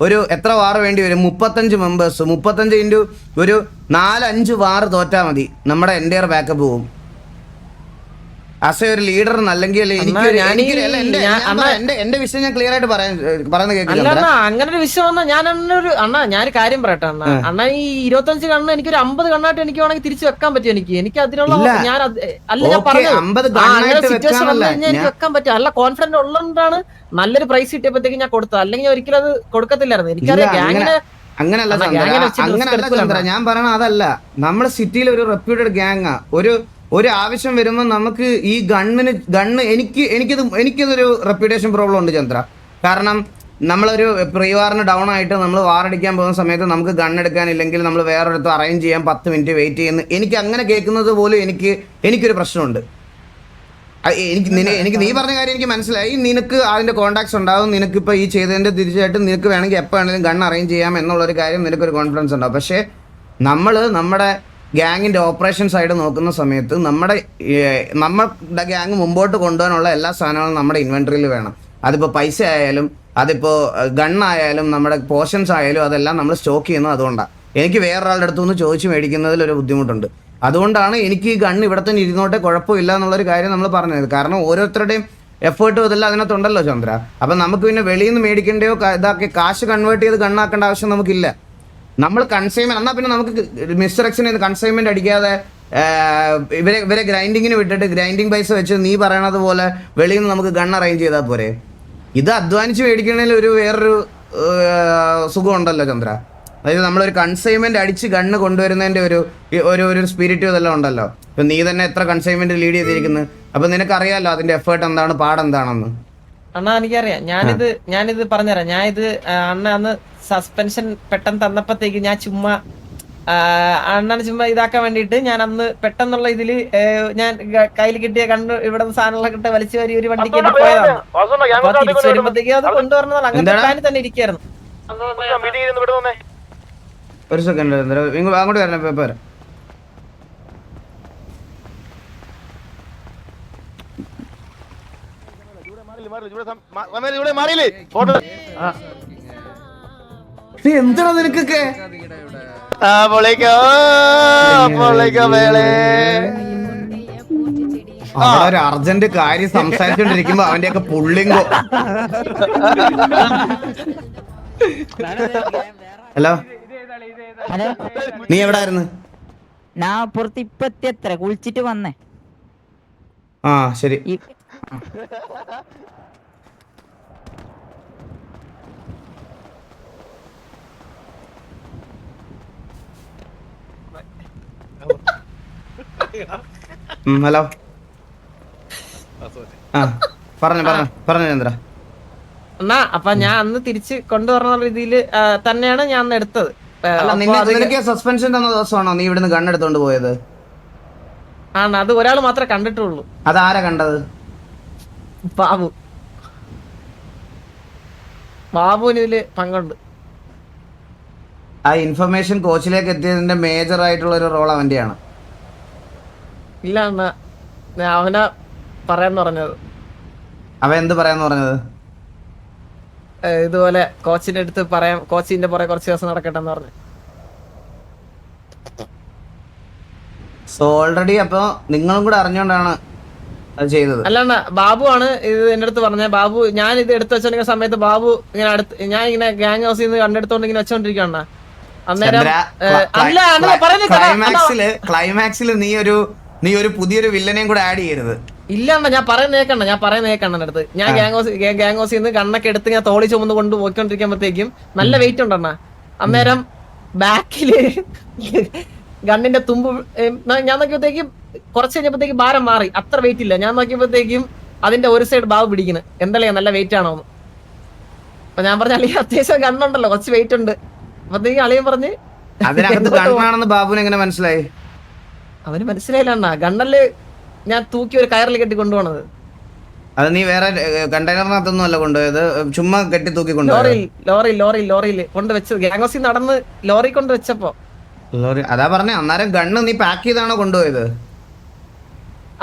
ഒരു എത്ര വാർ വേണ്ടി വരും? 35 മെമ്പേഴ്സ്. 35 ഇൻറ്റു ഒരു 4-5 വാർ തോറ്റാൽ മതി, നമ്മുടെ എൻ്റെ ബാക്കപ്പ് പോകും. ആസ് എ ഒരു ലീഡർ അല്ലെങ്കിൽ എന്റെ വിഷയം ഞാൻ ക്ലിയർ ആയിട്ട് പറയുന്നത് കേൾക്കില്ല. അങ്ങനെ ഒരു വിഷയം വന്നാൽ ഞാൻ കാര്യം പറയട്ടെ അണ്ണാ. ഈ 25 കണ്ണ് എനിക്കൊരു 50 കണ്ണായിട്ട് എനിക്ക് വേണമെങ്കിൽ തിരിച്ചു വെക്കാൻ പറ്റും. എനിക്ക് അതിനുള്ള ഞാൻ എനിക്ക് വെക്കാൻ പറ്റും. നല്ല കോൺഫിഡന്റ് ഉള്ളതുകൊണ്ടാണ് നല്ലൊരു പ്രൈസ് കിട്ടിയപ്പോഴത്തേക്ക് ഞാൻ കൊടുത്തത്. അല്ലെങ്കിൽ ഒരിക്കലും അത് കൊടുക്കത്തില്ലായിരുന്നു. എനിക്കറിയാം ഗ്യാങ്ങിന് അങ്ങനല്ല ചന്ദ്ര, ഞാൻ പറയണ അതല്ല. നമ്മുടെ സിറ്റിയിൽ ഒരു റെപ്യൂട്ടഡ് ഗ്യാങ്ങാ. ഒരു ആവശ്യം വരുമ്പോൾ നമുക്ക് ഈ ഗണ്ണ് എനിക്കിതൊരു റെപ്യൂട്ടേഷൻ പ്രോബ്ലം ഉണ്ട് ചന്ദ്ര. കാരണം നമ്മളൊരു പ്രീ വാറിന് ഡൗൺ ആയിട്ട് നമ്മൾ വാറടിക്കാൻ പോകുന്ന സമയത്ത് നമുക്ക് ഗണ്ണെടുക്കാനില്ലെങ്കിൽ നമ്മൾ വേറൊരിടത്ത് അറേഞ്ച് ചെയ്യാൻ 10 മിനിറ്റ് വെയിറ്റ് ചെയ്യുന്നു. എനിക്ക് അങ്ങനെ കേൾക്കുന്നത് പോലും എനിക്കൊരു പ്രശ്നമുണ്ട്. എനിക്ക് നീ പറഞ്ഞ കാര്യം എനിക്ക് മനസ്സിലായി. നിനക്ക് അതിൻ്റെ കോൺടാക്ട്സ് ഉണ്ടാവും. നിനക്കിപ്പോൾ ഈ ചെയ്തതിൻ്റെ തിരിച്ചായിട്ട് നിനക്ക് വേണമെങ്കിൽ എപ്പോൾ വേണമെങ്കിലും ഗണ്ണ് അറേഞ്ച് ചെയ്യാം എന്നുള്ളൊരു കാര്യം നിനക്കൊരു കോൺഫിഡൻസ് ഉണ്ടാവും. പക്ഷേ നമ്മുടെ ഗ്യാങ്ങിൻ്റെ ഓപ്പറേഷൻ സൈഡ് നോക്കുന്ന സമയത്ത് നമ്മുടെ ഗ്യാങ് മുമ്പോട്ട് കൊണ്ടുപോകാനുള്ള എല്ലാ സാധനങ്ങളും നമ്മുടെ ഇൻവെൻട്രിയിൽ വേണം. അതിപ്പോൾ പൈസ ആയാലും അതിപ്പോൾ ഗണ്ണായാലും നമ്മുടെ പോർഷൻസ് ആയാലും അതെല്ലാം നമ്മൾ സ്റ്റോക്ക് ചെയ്യുന്നത്. അതുകൊണ്ടാണ് എനിക്ക് വേറൊരാളുടെ അടുത്തുനിന്ന് ചോദിച്ച് മേടിക്കുന്നതിൽ ഒരു ബുദ്ധിമുട്ടുണ്ട്. അതുകൊണ്ടാണ് എനിക്ക് ഈ ഗണ്ണ് ഇവിടെ തന്നെ ഇരുന്നോട്ടെ കുഴപ്പമില്ല എന്നുള്ളൊരു കാര്യം നമ്മൾ പറഞ്ഞത്. കാരണം ഓരോരുത്തരുടെയും എഫേർട്ടും ഇതെല്ലാം അതിനകത്തുണ്ടല്ലോ ചന്ദ്ര. അപ്പം നമുക്ക് പിന്നെ വെളിയിൽ നിന്ന് മേടിക്കേണ്ടയോ ഇതാക്കി കാശ് കൺവേർട്ട് ചെയ്ത് ഗണ്ണാക്കേണ്ട ആവശ്യം നമുക്കില്ല. നമ്മൾ കൺസൈൻമെന്റ് എന്നാൽ പിന്നെ നമുക്ക് മിസ്റ്റർ എക്സിന് കൺസൈൻമെന്റ് അടിക്കാതെ ഇവരെ ഗ്രൈൻഡിങ്ങിന് വിട്ടിട്ട് ഗ്രൈൻഡിങ് പൈസ വെച്ച് നീ പറയണത് പോലെ വെളിയിൽ നിന്ന് നമുക്ക് ഗണ്ണ് അറേഞ്ച് ചെയ്താൽ പോരെ? ഇത് അധ്വാനിച്ച് മേടിക്കണതിൽ വേറൊരു സുഖം ഉണ്ടല്ലോ ചന്ദ്ര. അതായത് നമ്മളൊരു കൺസൈൻമെന്റ് അടിച്ച് ഗണ്ണ് കൊണ്ടുവരുന്നതിന്റെ ഒരു സ്പിരിറ്റും ഇതെല്ലാം ഉണ്ടല്ലോ. ഇപ്പം നീ തന്നെ എത്ര കൺസൈൻമെന്റ് ലീഡ് ചെയ്തിരിക്കുന്നു. അപ്പം നിനക്കറിയാമല്ലോ അതിന്റെ എഫേർട്ട് എന്താണ്, പാടെന്താണെന്ന്. അണ്ണാ എനിക്കറിയാം. ഞാനിത് പറഞ്ഞുതരാം. അണ്ണ അന്ന് സസ്പെൻഷൻ പെട്ടെന്ന് തന്നപ്പോഴത്തേക്ക് ഞാൻ ചുമ്മാ അണ്ണനെ ചുമ്മാ ഇതാക്കാൻ വേണ്ടിയിട്ട് ഞാൻ അന്ന് പെട്ടെന്നുള്ള ഇതില് ഞാൻ കയ്യിൽ കിട്ടിയ കണ്ണ് ഇവിടെ സാധനങ്ങളൊക്കെ ഇട്ട് വലിച്ചു വരി ഒരു വണ്ടിക്ക് പോയതാണ്. അപ്പൊ തിരിച്ചു വരുമ്പോഴത്തേക്ക് അത് കൊണ്ടുവരണതാണ്. അങ്ങനത്തെ പ്ലാനിൽ തന്നെ ഇരിക്കായിരുന്നു. ഒരു സെക്കൻഡ് അങ്ങോട്ട് വരണം. പേപ്പർ എന്തിനാ നിനക്കൊക്കെ അവിടെ ഒരു അർജന്റ് കാര്യം സംസാരിച്ചോണ്ടിരിക്കുമ്പോ അവന്റെയൊക്കെ പുള്ളിങ്കോ. ഹലോ, ഹലോ, നീ എവിടായിരുന്നു? ഞാൻ പുറത്ത് ഇപ്പൊ എത്തിയത്ര കുളിച്ചിട്ട് വന്നേ. ആ ശരി. ഈ- ഹലോ, ആ പറഞ്ഞു ചന്ദ്ര. എന്നാ അപ്പൊ ഞാൻ അന്ന് തിരിച്ച് കൊണ്ടുവരണ രീതിയിൽ തന്നെയാണ് ഞാൻ അന്ന് എടുത്തത്. അല്ല, അപ്പൊ അത് നിനക്ക് സസ്പെൻഷൻ തന്ന ദിവസമാണോ നീ ഇവിടുന്ന് ഗണ്ണെടുത്തോണ്ട് പോയത്? ആണ്, അത് ഒരാൾ മാത്രമേ കണ്ടിട്ടുള്ളൂ. അതാരാ കണ്ടത്? ബാബുവിന് ഇതില് പങ്കുണ്ട്. ആ ഇൻഫർമേഷൻ കോച്ചിലേക്ക് എത്തിയതിന്റെ മേജർ ആയിട്ടുള്ള ഒരു റോൾ അവന്റെയാണ്. ഇല്ല അണ്ണാ, ഞാൻ അവനാ പറയാന്ന് പറഞ്ഞത്. അവൻ എന്ത് പറയാന്ന് പറഞ്ഞത്? ഇതുപോലെ കോച്ചിന്റെ അടുത്ത് പറയാം, കോച്ചിന്റെ പുറകെ കുറച്ച് ദിവസം നടക്കട്ടെ എന്ന് പറഞ്ഞു. സോ ഓൾറെഡി അപ്പൊ നിങ്ങളും കൂടെ അറിഞ്ഞോണ്ടാണ് അത് ചെയ്തത്? അല്ലാണ്ട ബാബു ആണ് ഇത് എന്റെ അടുത്ത് പറഞ്ഞത്. ബാബു, ഞാൻ ഇത് എടുത്തു വെച്ചോണ്ടിരിക്കുന്ന സമയത്ത് ബാബു ഇങ്ങനെ അടുത്ത്, ഞാൻ ഇങ്ങനെ ഗ്യാങ് ഹൗസിൽ നിന്ന് കണ്ടെടുത്തോണ്ട് ഇങ്ങനെ വെച്ചോണ്ടിരിക്കണ അന്നേരം ക്ലൈമാക്സില് നീ ഒരു പുതിയൊരു വില്ലനെയും കൂടെ ആഡ് ചെയ്യരുത്. ഇല്ലാണ്ട, ഞാൻ പറയുന്ന കേൾക്കണ്ണ അടുത്ത്. ഞാൻ ഗ്യാങ് ഹൗസിൽ നിന്ന് കണ്ണൊക്കെ എടുത്ത് ഞാൻ തോളി ചുമന്ന് കൊണ്ട് പോയിക്കൊണ്ടിരിക്കുമ്പോഴത്തേക്കും നല്ല വെയിറ്റ് ഉണ്ടെണ്ണ. അന്നേരം ബാക്കില് ഗണ്ണിന്റെ തുമ്പ് ഞാൻ നോക്കിയപ്പോഴത്തേക്കും കുറച്ച് കഴിഞ്ഞപ്പോഴത്തേക്കും ഭാരം മാറി, അത്ര വെയിറ്റ് ഇല്ല. ഞാൻ നോക്കിയപ്പോഴത്തേക്കും അതിന്റെ ഒരു സൈഡ് ബാബു പിടിക്കുന്നത്. എന്തല്ലേ നല്ല വെയിറ്റ് ആണോ? അപ്പൊ ഞാൻ പറഞ്ഞ അളിയ അത്യാവശ്യം ഗണ്ണുണ്ടല്ലോ, കുറച്ച് വെയിറ്റ് ഉണ്ട്. അപ്പത്തേക്കും അളിയൻ പറഞ്ഞ് അതിനകത്ത് ഗണ്ണാണെന്ന് ബാബുവിന് എങ്ങനെ മനസ്സിലായി? അവന് മനസ്സിലായില്ല അണ്ണാ, ഗണ്ണല്ലേ ഞാൻ തൂക്കി ഒരു കയറിൽ കെട്ടി കൊണ്ടുപോണത്. അത് നീ വേറെ കണ്ടെയ്നറിനകത്തൊന്നും അല്ല കൊണ്ടുപോയത്, ചുമ്മാ കെട്ടി തൂക്കി കൊണ്ടുപോയത്? ലോറിയിൽ കൊണ്ട് വെച്ചത്. ഗ്യാങ് ഹൗസിൽ നടന്ന് ലോറി കൊണ്ട് വെച്ചപ്പോ. അതാ പറഞ്ഞ, അന്നേരം ഗണ്ണ് നീ പാക്ക് ചെയ്താണോ കൊണ്ടുപോയത്?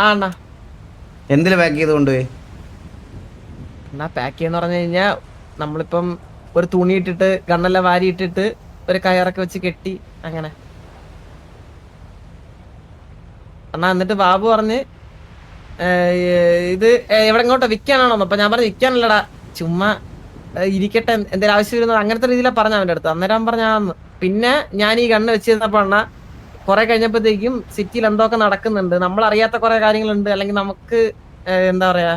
ആ അണ്ണാ. എന്തില് പാക്ക് ചെയ്ത് കൊണ്ടുപോയി? എന്നാ പാക്ക് ചെയ്യാന്ന് പറഞ്ഞു കഴിഞ്ഞാ നമ്മളിപ്പം ഒരു തുണി ഇട്ടിട്ട് ഗണ്ണെല്ലാം വാരി ഇട്ടിട്ട് ഒരു കയറൊക്കെ വെച്ച് കെട്ടി അങ്ങനെ. എന്നാ എന്നിട്ട് ബാബു പറഞ്ഞ് ഇത് എവിടെങ്ങോട്ടോ വിൽക്കാനാണോ? അപ്പൊ ഞാൻ പറഞ്ഞു വിൽക്കാനല്ലടാ, ചുമ്മാ ഇരിക്കട്ടെ, എന്തെങ്കിലും ആവശ്യം വരുന്നത് അങ്ങനത്തെ രീതിയിലാണ് പറഞ്ഞ അവന്റെ അടുത്ത്. അന്നേരം പറഞ്ഞാന്ന്. പിന്നെ ഞാൻ ഈ ഗണ്ണ് വെച്ചിരുന്നപ്പോ അണ്ണാ കുറെ കഴിഞ്ഞപ്പോഴത്തേക്കും സിറ്റിയിൽ എന്തൊക്കെ നടക്കുന്നുണ്ട്, നമ്മൾ അറിയാത്ത കുറെ കാര്യങ്ങളുണ്ട്, അല്ലെങ്കിൽ നമുക്ക് എന്താ പറയാ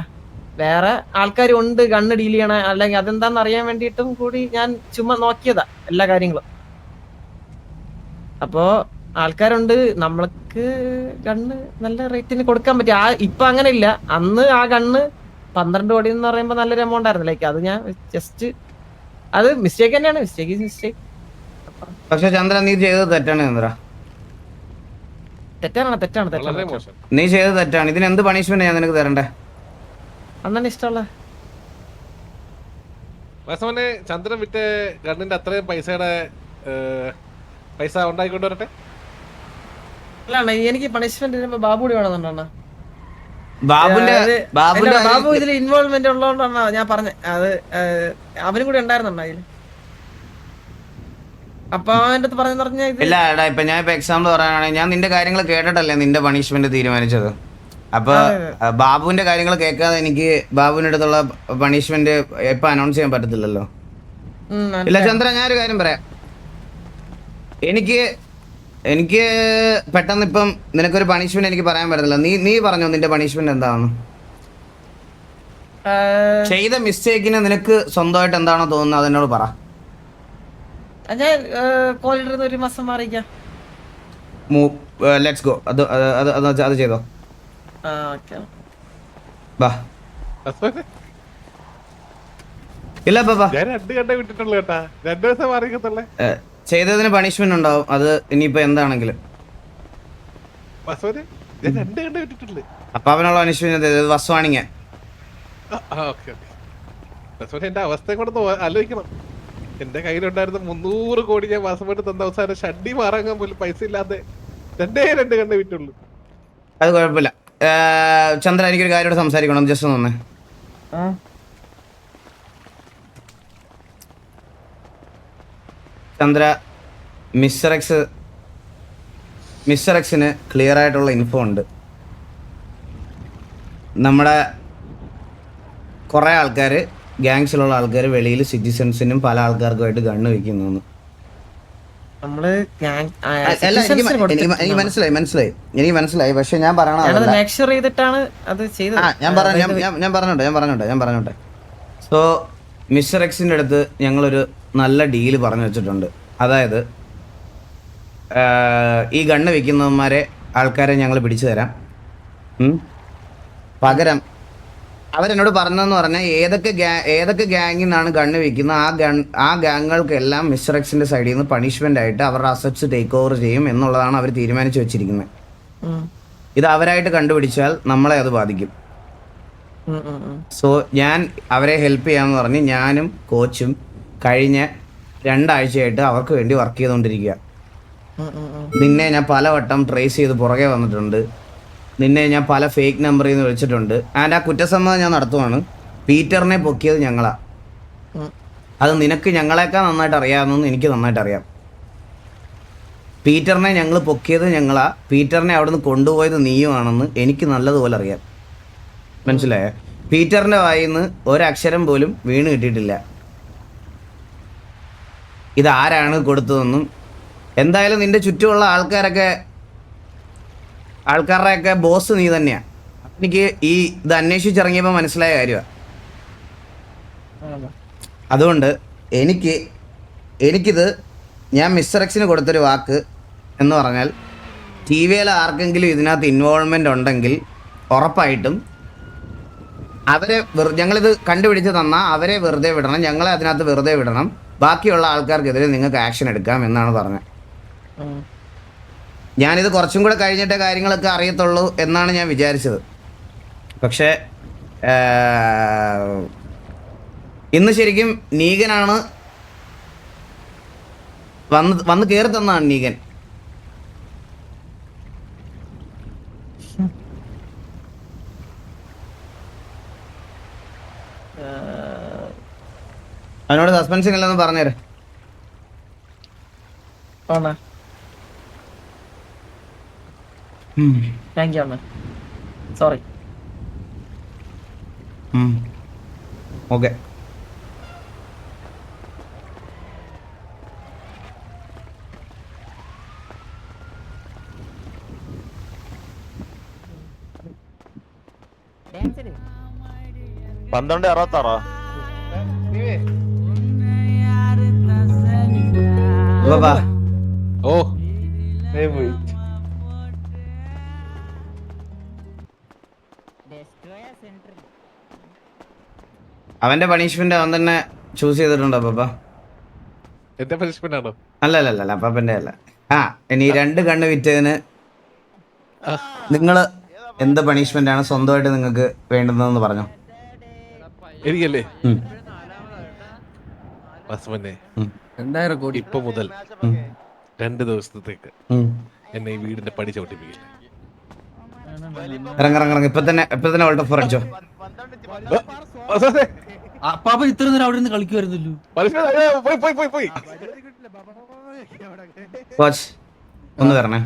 വേറെ ആൾക്കാരും ഉണ്ട് ഗണ്ണ് ഡീൽ ചെയ്യണ, അല്ലെങ്കിൽ അതെന്താന്ന് അറിയാൻ വേണ്ടിയിട്ടും കൂടി ഞാൻ ചുമ്മാ നോക്കിയതാ എല്ലാ കാര്യങ്ങളും. അപ്പോ ആൾക്കാരുണ്ട്, നമ്മൾക്ക് ഗണ്ണ് നല്ല റേറ്റിന് കൊടുക്കാൻ പറ്റും. ഇപ്പൊ അങ്ങനെ ഇല്ല. അന്ന് ആ ഗണ്ണ് 12 കോടി എന്ന് പറയുമ്പോ നല്ലൊരു എമൗണ്ട് ആയിരുന്നു. ലൈക്ക് അത് ഞാൻ ജസ്റ്റ് അത് മിസ്റ്റേക്ക് തന്നെയാണ്. മിസ്റ്റേക്ക്. പക്ഷെ ചന്ദ്ര, നീ ചെയ്തത് തെറ്റാണ് ചന്ദ്ര. തെറ്റാണ്. നീ ചെയ്തത് തെറ്റാണ്. ഇതിന് എന്ത് പണിഷ്മെന്റ് ഞാൻ നിനക്ക് തരണ്ടേ? അണ്ണന് ഇഷ്ടമുള്ള ചന്ദ്രൻ വിറ്റ് ഗണ്ണിന്റെ അത്രയും പൈസ ഉണ്ടായിക്കൊണ്ട് വരട്ടെ. അല്ല, എനിക്ക് പണിഷ്മെന്റ് തരുമ്പോ ബാബു കൂടി വേണമെന്നുണ്ടോ? ബാബു ഇതിൽ ഇൻവോൾവ്മെന്റ് ഉള്ളതുകൊണ്ടാണ് ഞാൻ പറഞ്ഞത്. അത് അവനും കൂടി ഉണ്ടായിരുന്നുണ്ടോ അതില്? അപ്പൊ അവന്റെ അടുത്ത് പറഞ്ഞു പറഞ്ഞ ഇല്ല എടാ, ഇപ്പൊ ഞാൻ എക്സാമ്പിൾ പറയാനാണെങ്കിൽ ഞാൻ നിന്റെ കാര്യങ്ങൾ കേട്ടിട്ടല്ലേ നിന്റെ പണിഷ്മെന്റ് തീരുമാനിച്ചത്. അപ്പൊ ബാബുവിന്റെ കാര്യങ്ങൾ കേൾക്കാതെ എനിക്ക് ബാബുവിന്റെ അടുത്തുള്ള പണിഷ്മെന്റ് ഇപ്പൊ അനൗൺസ് ചെയ്യാൻ പറ്റത്തില്ലല്ലോ. ഇല്ല ചന്ദ്ര, ഞാനൊരു കാര്യം പറയാം. എനിക്ക് പെട്ടെന്ന് ഇപ്പം നിനക്കൊരു പണിഷ്മെന്റ് എനിക്ക് പറയാൻ പറ്റത്തില്ല. നീ പറഞ്ഞോ നിന്റെ പണിഷ്മെന്റ് എന്താണെന്ന്. ചെയ്ത മിസ്റ്റേക്കിന് നിനക്ക് സ്വന്തമായിട്ട് എന്താണോ തോന്നുന്നത് അതെന്നോട് പറ. ഞാൻ കോളിൽ ഒരു മാസം മാറിക്കാം. Let's go. അത് ചെയ്തോ. ബാ. ഇല്ല ബാബാ, ചെയ്തതിന് പണിഷ്മെന്റ് ഉണ്ടാവും. അത് ഇനിയിപ്പോ എന്താണെങ്കിലും അപ്പൊ അവനുള്ള പണിഷ്മെന്റ് വസ്വാണിങ്ങ. എന്റെ അവസ്ഥയെ കൊണ്ടൊന്ന് ആലോചിക്കണം. എന്റെ കയ്യിലുണ്ടായിരുന്ന 300 കോടി ഞാൻ മാസമായിട്ട് തന്ന അവസാനം ഷഡ്ഡി മാറാങ്ങാൻ പോലും പൈസ ഇല്ലാതെ 2 കണ്ണേ വിറ്റുള്ളൂ. അത് കുഴപ്പമില്ല ചന്ദ്ര, എനിക്കൊരു കാര്യം സംസാരിക്കണം. ജസ്റ്റ് ഒന്ന് ചന്ദ്ര മിസ്റ്റർ എക്സിന് ക്ലിയർ ആയിട്ടുള്ള ഇൻഫോ ഉണ്ട്. നമ്മുടെ കുറേ ആൾക്കാർ, ഗ്യാങ്സിലുള്ള ആൾക്കാർ വെളിയിൽ സിറ്റിസൺസിനും പല ആൾക്കാർക്കുമായിട്ട് ഗണ്ണ് വെക്കുന്നു. നമ്മള് അല്ല, എനിക്ക് മനസ്സിലായി. പക്ഷെ ഞാൻ പറയണത് മേക്ക് ഷുവർ ചെയ്തിട്ടാണ് അത് ചെയ്തത്. ഞാൻ പറഞ്ഞോട്ടെ. സോ മിസ്റ്റർ എക്സിൻ്റെ അടുത്ത് ഞങ്ങളൊരു നല്ല ഡീല് പറഞ്ഞു വെച്ചിട്ടുണ്ട്. അതായത് ഈ ഗണ്ണ് വെക്കുന്നവന്മാരെ ആൾക്കാരെ ഞങ്ങൾ പിടിച്ചു തരാം. പകരം അവരെന്നോട് പറഞ്ഞതെന്ന് പറഞ്ഞാൽ ഏതൊക്കെ ഗ്യാങ്ങിൽ നിന്നാണ് ഗണ്ണ് വെക്കുന്നത് ആ ഗാങ്ങുകൾക്കെല്ലാം മിസ്റ്റർ എക്സിൻ്റെ സൈഡിൽ നിന്ന് പണിഷ്മെൻ്റ് ആയിട്ട് അവരുടെ അസറ്റ്സ് ടേക്ക് ഓവർ ചെയ്യും എന്നുള്ളതാണ് അവർ തീരുമാനിച്ചു വെച്ചിരിക്കുന്നത്. ഇത് അവരായിട്ട് കണ്ടുപിടിച്ചാൽ നമ്മളെ അത് ബാധിക്കും. സോ ഞാൻ അവരെ ഹെൽപ്പ് ചെയ്യാമെന്ന് പറഞ്ഞ് ഞാനും കോച്ചും കഴിഞ്ഞ 2 ആഴ്ചയായിട്ട് അവർക്ക് വേണ്ടി വർക്ക് ചെയ്തുകൊണ്ടിരിക്കുക. നിന്നെ ഞാൻ പലവട്ടം ട്രേസ് ചെയ്ത് പുറകെ വന്നിട്ടുണ്ട്. നിന്നെ ഞാൻ പല ഫേക്ക് നമ്പറിൽ നിന്ന് വിളിച്ചിട്ടുണ്ട്. ആൻഡ് ആ കുറ്റസമ്മതം ഞാൻ നടത്തുവാണ്. പീറ്ററിനെ പൊക്കിയത് ഞങ്ങളാ. അത് നിനക്ക് ഞങ്ങളെക്കാൾ നന്നായിട്ട് അറിയാമെന്ന് എനിക്ക് നന്നായിട്ട് അറിയാം. പീറ്ററിനെ ഞങ്ങൾ പൊക്കിയത് ഞങ്ങളാ. പീറ്ററിനെ അവിടെ നിന്ന് കൊണ്ടുപോയത് നീയുമാണെന്ന് എനിക്ക് നല്ലതുപോലെ അറിയാം. മനസ്സിലായോ? പീറ്ററിൻ്റെ വായിൽ നിന്ന് ഒരക്ഷരം പോലും വീണ് കിട്ടിയിട്ടില്ല. ഇതാരാണ് കൊടുത്തതെന്നും എന്തായാലും നിന്റെ ചുറ്റുമുള്ള ആൾക്കാരുടെയൊക്കെ ബോസ് നീ തന്നെയാണ്. എനിക്ക് ഇത് അന്വേഷിച്ചിറങ്ങിയപ്പോൾ മനസ്സിലായ കാര്യമാണ്. അതുകൊണ്ട് എനിക്കിത് ഞാൻ മിസ്റ്റർ എക്സിന് കൊടുത്തൊരു വാക്ക് എന്ന് പറഞ്ഞാൽ TVL ആർക്കെങ്കിലും ഇതിനകത്ത് ഇൻവോൾവ്മെൻ്റ് ഉണ്ടെങ്കിൽ ഉറപ്പായിട്ടും ഞങ്ങളിത് കണ്ടുപിടിച്ച് തന്നാൽ അവരെ വെറുതെ വിടണം, ഞങ്ങളെ അതിനകത്ത് വെറുതെ വിടണം. ബാക്കിയുള്ള ആൾക്കാർക്കെതിരെ നിങ്ങൾക്ക് ആക്ഷൻ എടുക്കാം എന്നാണ് പറഞ്ഞത്. ഞാനിത് കുറച്ചും കൂടെ കഴിഞ്ഞിട്ടേ കാര്യങ്ങളൊക്കെ അറിയത്തുള്ളൂ എന്നാണ് ഞാൻ വിചാരിച്ചത്. പക്ഷേ ഇന്ന് ശരിക്കും നീഗനാണ് വന്ന് കയറി തന്നാണ് നീഗൻ. അവനോട് സസ്പെൻഷൻ ഇല്ലെന്ന് പറഞ്ഞേരെ. താങ്ക് യു അണ്ണ. സോറി. ഓക്കെ. പന്ത്രണ്ട് 66 ഓ അവന്റെ പണിഷ്മെന്റ് അവൻ തന്നെ ചൂസ് ചെയ്തിട്ടുണ്ടോ പാപ്പ? എന്റെ പണിഷ്മെന്റ് ആണോ? അല്ല അപ്പാപ്പന്റെ അല്ല. ഇനി 2 കണ്ണ് വിറ്റതിന് നിങ്ങള് എന്ത് പണിഷ്മെന്റ് ആണ് സ്വന്തമായിട്ട് നിങ്ങൾക്ക് വേണ്ടുന്നതെന്ന് പറഞ്ഞോ. എനിക്കല്ലേ ഇപ്പൊ മുതൽ 2 ദിവസത്തേക്ക് എന്നെ ഈ വീടിന്റെ പടി ചവിട്ടിപ്പിക്കില്ല. ഇറങ്ങിറങ്ങി ഇപ്പൊ തന്നെ ഓൾട്ട് ഓഫ് അടിച്ചോ. അപ്പാപ്പ ഇത്ര നേരം അവിടെ നിന്ന് കളിക്കുമായിരുന്നല്ലോ. കോച്ച് ഒന്ന് വരണേ.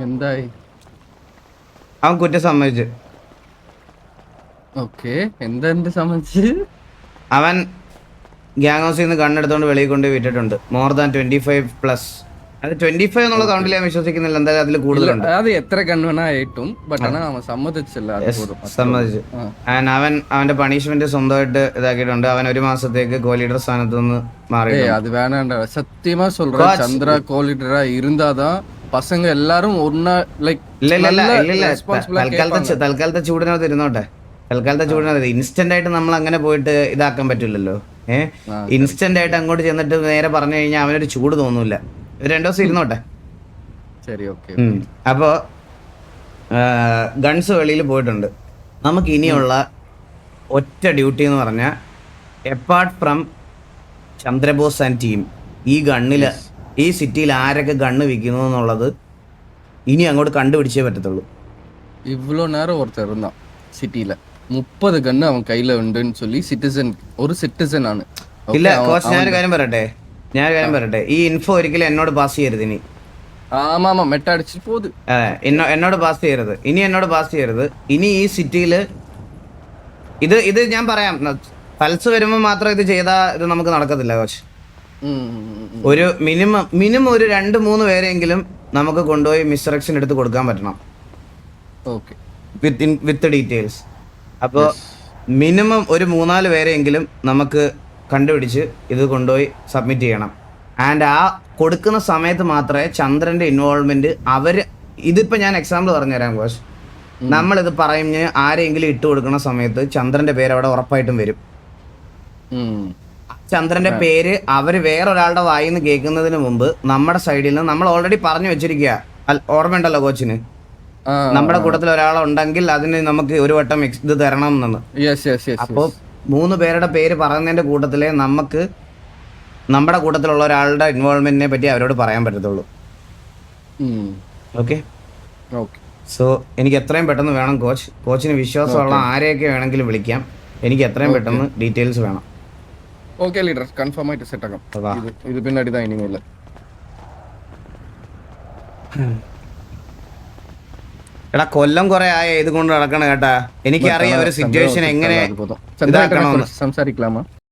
എന്തായി? അവൻ കുറ്റം സമ്മതിച്ചു. ഓക്കെ, എന്താ എന്റെ സംബന്ധിച്ച്? അവൻ ഗ്യാങ് ഹൗസിൽ നിന്ന് കണ്ണെടുത്തോണ്ട് വെളിയിൽ കൊണ്ട് വിട്ടിട്ടുണ്ട്. More than 25+. അത് 25 എന്നുള്ള കൗണ്ടിൽ ഞാൻ വിശ്വസിക്കുന്നില്ല. എന്തായാലും അതിൽ കൂടുതലുണ്ട്. അത് എത്ര കണ്ണുവേണായിട്ടും അവൻ സമ്മതിച്ചില്ല. സമ്മതിച്ചു. അവന്റെ പണിഷ്മെന്റ് സ്വന്തമായിട്ട് ഇതാക്കിയിട്ടുണ്ട്. അവൻ 1 മാസത്തേക്ക് കോ ലീഡർ സ്ഥാനത്ത് നിന്ന് മാറി. அது வேணாண்டா, சத்தியமா சொல்றேன். சந்திரா கோ லீடரா இருந்தாதான் பசங்க எல்லாரும் ஒன்னா லைக் തൽക്കാലത്തെ ചൂടിനകത്ത് ഇരുന്നോട്ടെ. ഇൻസ്റ്റന്റ് ആയിട്ട് നമ്മൾ അങ്ങനെ പോയിട്ട് ഇതാക്കാൻ പറ്റില്ലല്ലോ. ഇൻസ്റ്റന്റ് ആയിട്ട് അങ്ങോട്ട് ചെന്നിട്ട് നേരെ പറഞ്ഞു കഴിഞ്ഞാൽ അവനൊരു ചൂട് തോന്നൂല. 2 ദിവസം ഇരുന്നോട്ടെ. ശരി, ഓക്കെ. അപ്പോ ഗൺസ് വെളിയിൽ പോയിട്ടുണ്ട്. നമുക്ക് ഇനിയുള്ള ഒറ്റ ഡ്യൂട്ടി എന്ന് പറഞ്ഞാൽ apart from Chandrabose and team, ഈ ഗണ്ണില് ഈ സിറ്റിയിൽ ആരൊക്കെ ഗണ്ണ് വിൽക്കുന്നു എന്നുള്ളത് ഇനി അങ്ങോട്ട് കണ്ടുപിടിച്ചേ പറ്റത്തുള്ളൂ. ഇவ்வளோ நேரம் ஒருத்தர் இருந்தான் சிட்டில. 30 ഗണ്ണ് അവൻ കയ്യില് ഉണ്ടെന്ന് ചൊല്ലി ഒരു സിറ്റിസൺ ആണ്. ഇല്ല കോച്ച്, ഞാനൊരു കാര്യം പറയട്ടെ, ഈ ഇൻഫോ ഒരിക്കലും എന്നോട് പാസ് ചെയ്യരുത് ഇനി. ആമാ മെട്ട അടിച്ചിട്ട് പോത്. എന്നോട് പാസ് ചെയ്യരുത് ഇനി ഈ സിറ്റിയില് ഇത് ഞാൻ പറയാം, പൾസ് വരുമ്പോ മാത്രം ഇത് ചെയ്താൽ ഇത് നമുക്ക് നടക്കത്തില്ല കോച്ച്. ഒരു മിനിമം ഒരു 2-3 പേരെങ്കിലും നമുക്ക് കൊണ്ടുപോയി മിസ്റക്ഷൻ എടുത്ത് കൊടുക്കാൻ പറ്റണം വിത്ത് ഡീറ്റെയിൽസ്. അപ്പോൾ മിനിമം ഒരു 3-4 പേരെങ്കിലും നമുക്ക് കണ്ടുപിടിച്ച് ഇത് കൊണ്ടുപോയി സബ്മിറ്റ് ചെയ്യണം. ആൻഡ് ആ കൊടുക്കുന്ന സമയത്ത് മാത്രമേ ചന്ദ്രന്റെ ഇൻവോൾവ്മെന്റ് ഇതിപ്പോ ഞാൻ എക്സാമ്പിൾ പറഞ്ഞുതരാം കോച്ച്. നമ്മളിത് പറഞ്ഞ് ആരെങ്കിലും ഇട്ട് കൊടുക്കുന്ന സമയത്ത് ചന്ദ്രന്റെ പേര് അവിടെ ഉറപ്പായിട്ടും വരും. ചന്ദ്രന്റെ പേര് വേറൊരാളുടെ വായിന്ന് കേൾക്കുന്നതിന് മുമ്പ് നമ്മുടെ സൈഡിൽ നിന്ന് നമ്മൾ ഓൾറെഡി പറഞ്ഞു വെച്ചിരിക്കുക. ഓർമ്മയുണ്ടല്ലോ കോച്ചിന്, നമ്മുടെ കൂട്ടത്തിൽ ഒരാളുണ്ടെങ്കിൽ അതിന് നമുക്ക് ഒരു വട്ടം ഇത് തരണം എന്ന്. അപ്പോൾ 3 പേരുടെ പേര് പറയുന്നതിന്റെ കൂട്ടത്തിലേ നമുക്ക് നമ്മുടെ കൂട്ടത്തിലുള്ള ഒരാളുടെ ഇൻവോൾവ്മെന്റിനെ പറ്റി അവരോട് പറയാൻ പറ്റത്തുള്ളൂ. ഓക്കെ. സോ എനിക്ക് എത്രയും പെട്ടെന്ന് വേണം കോച്ച്. കോച്ചിന് വിശ്വാസമുള്ള ആരെയൊക്കെ വേണമെങ്കിലും വിളിക്കാം. എനിക്ക് എത്രയും പെട്ടെന്ന് ഡീറ്റെയിൽസ് വേണം. ഓക്കെ ലീഡർ, കൺഫേം ആയിട്ട് സെറ്റ് ആക്കാം. ഇത് പിന്നെ അടിതാ ഇനിമില്ല. എടാ കൊല്ലം കുറെ ആയ ഇത് കൊണ്ട് നടക്കണ കേട്ടാ. എനിക്കറിയാം ഒരു സിറ്റുവേഷൻ എങ്ങനെ സംസാരിക്കലാമാ.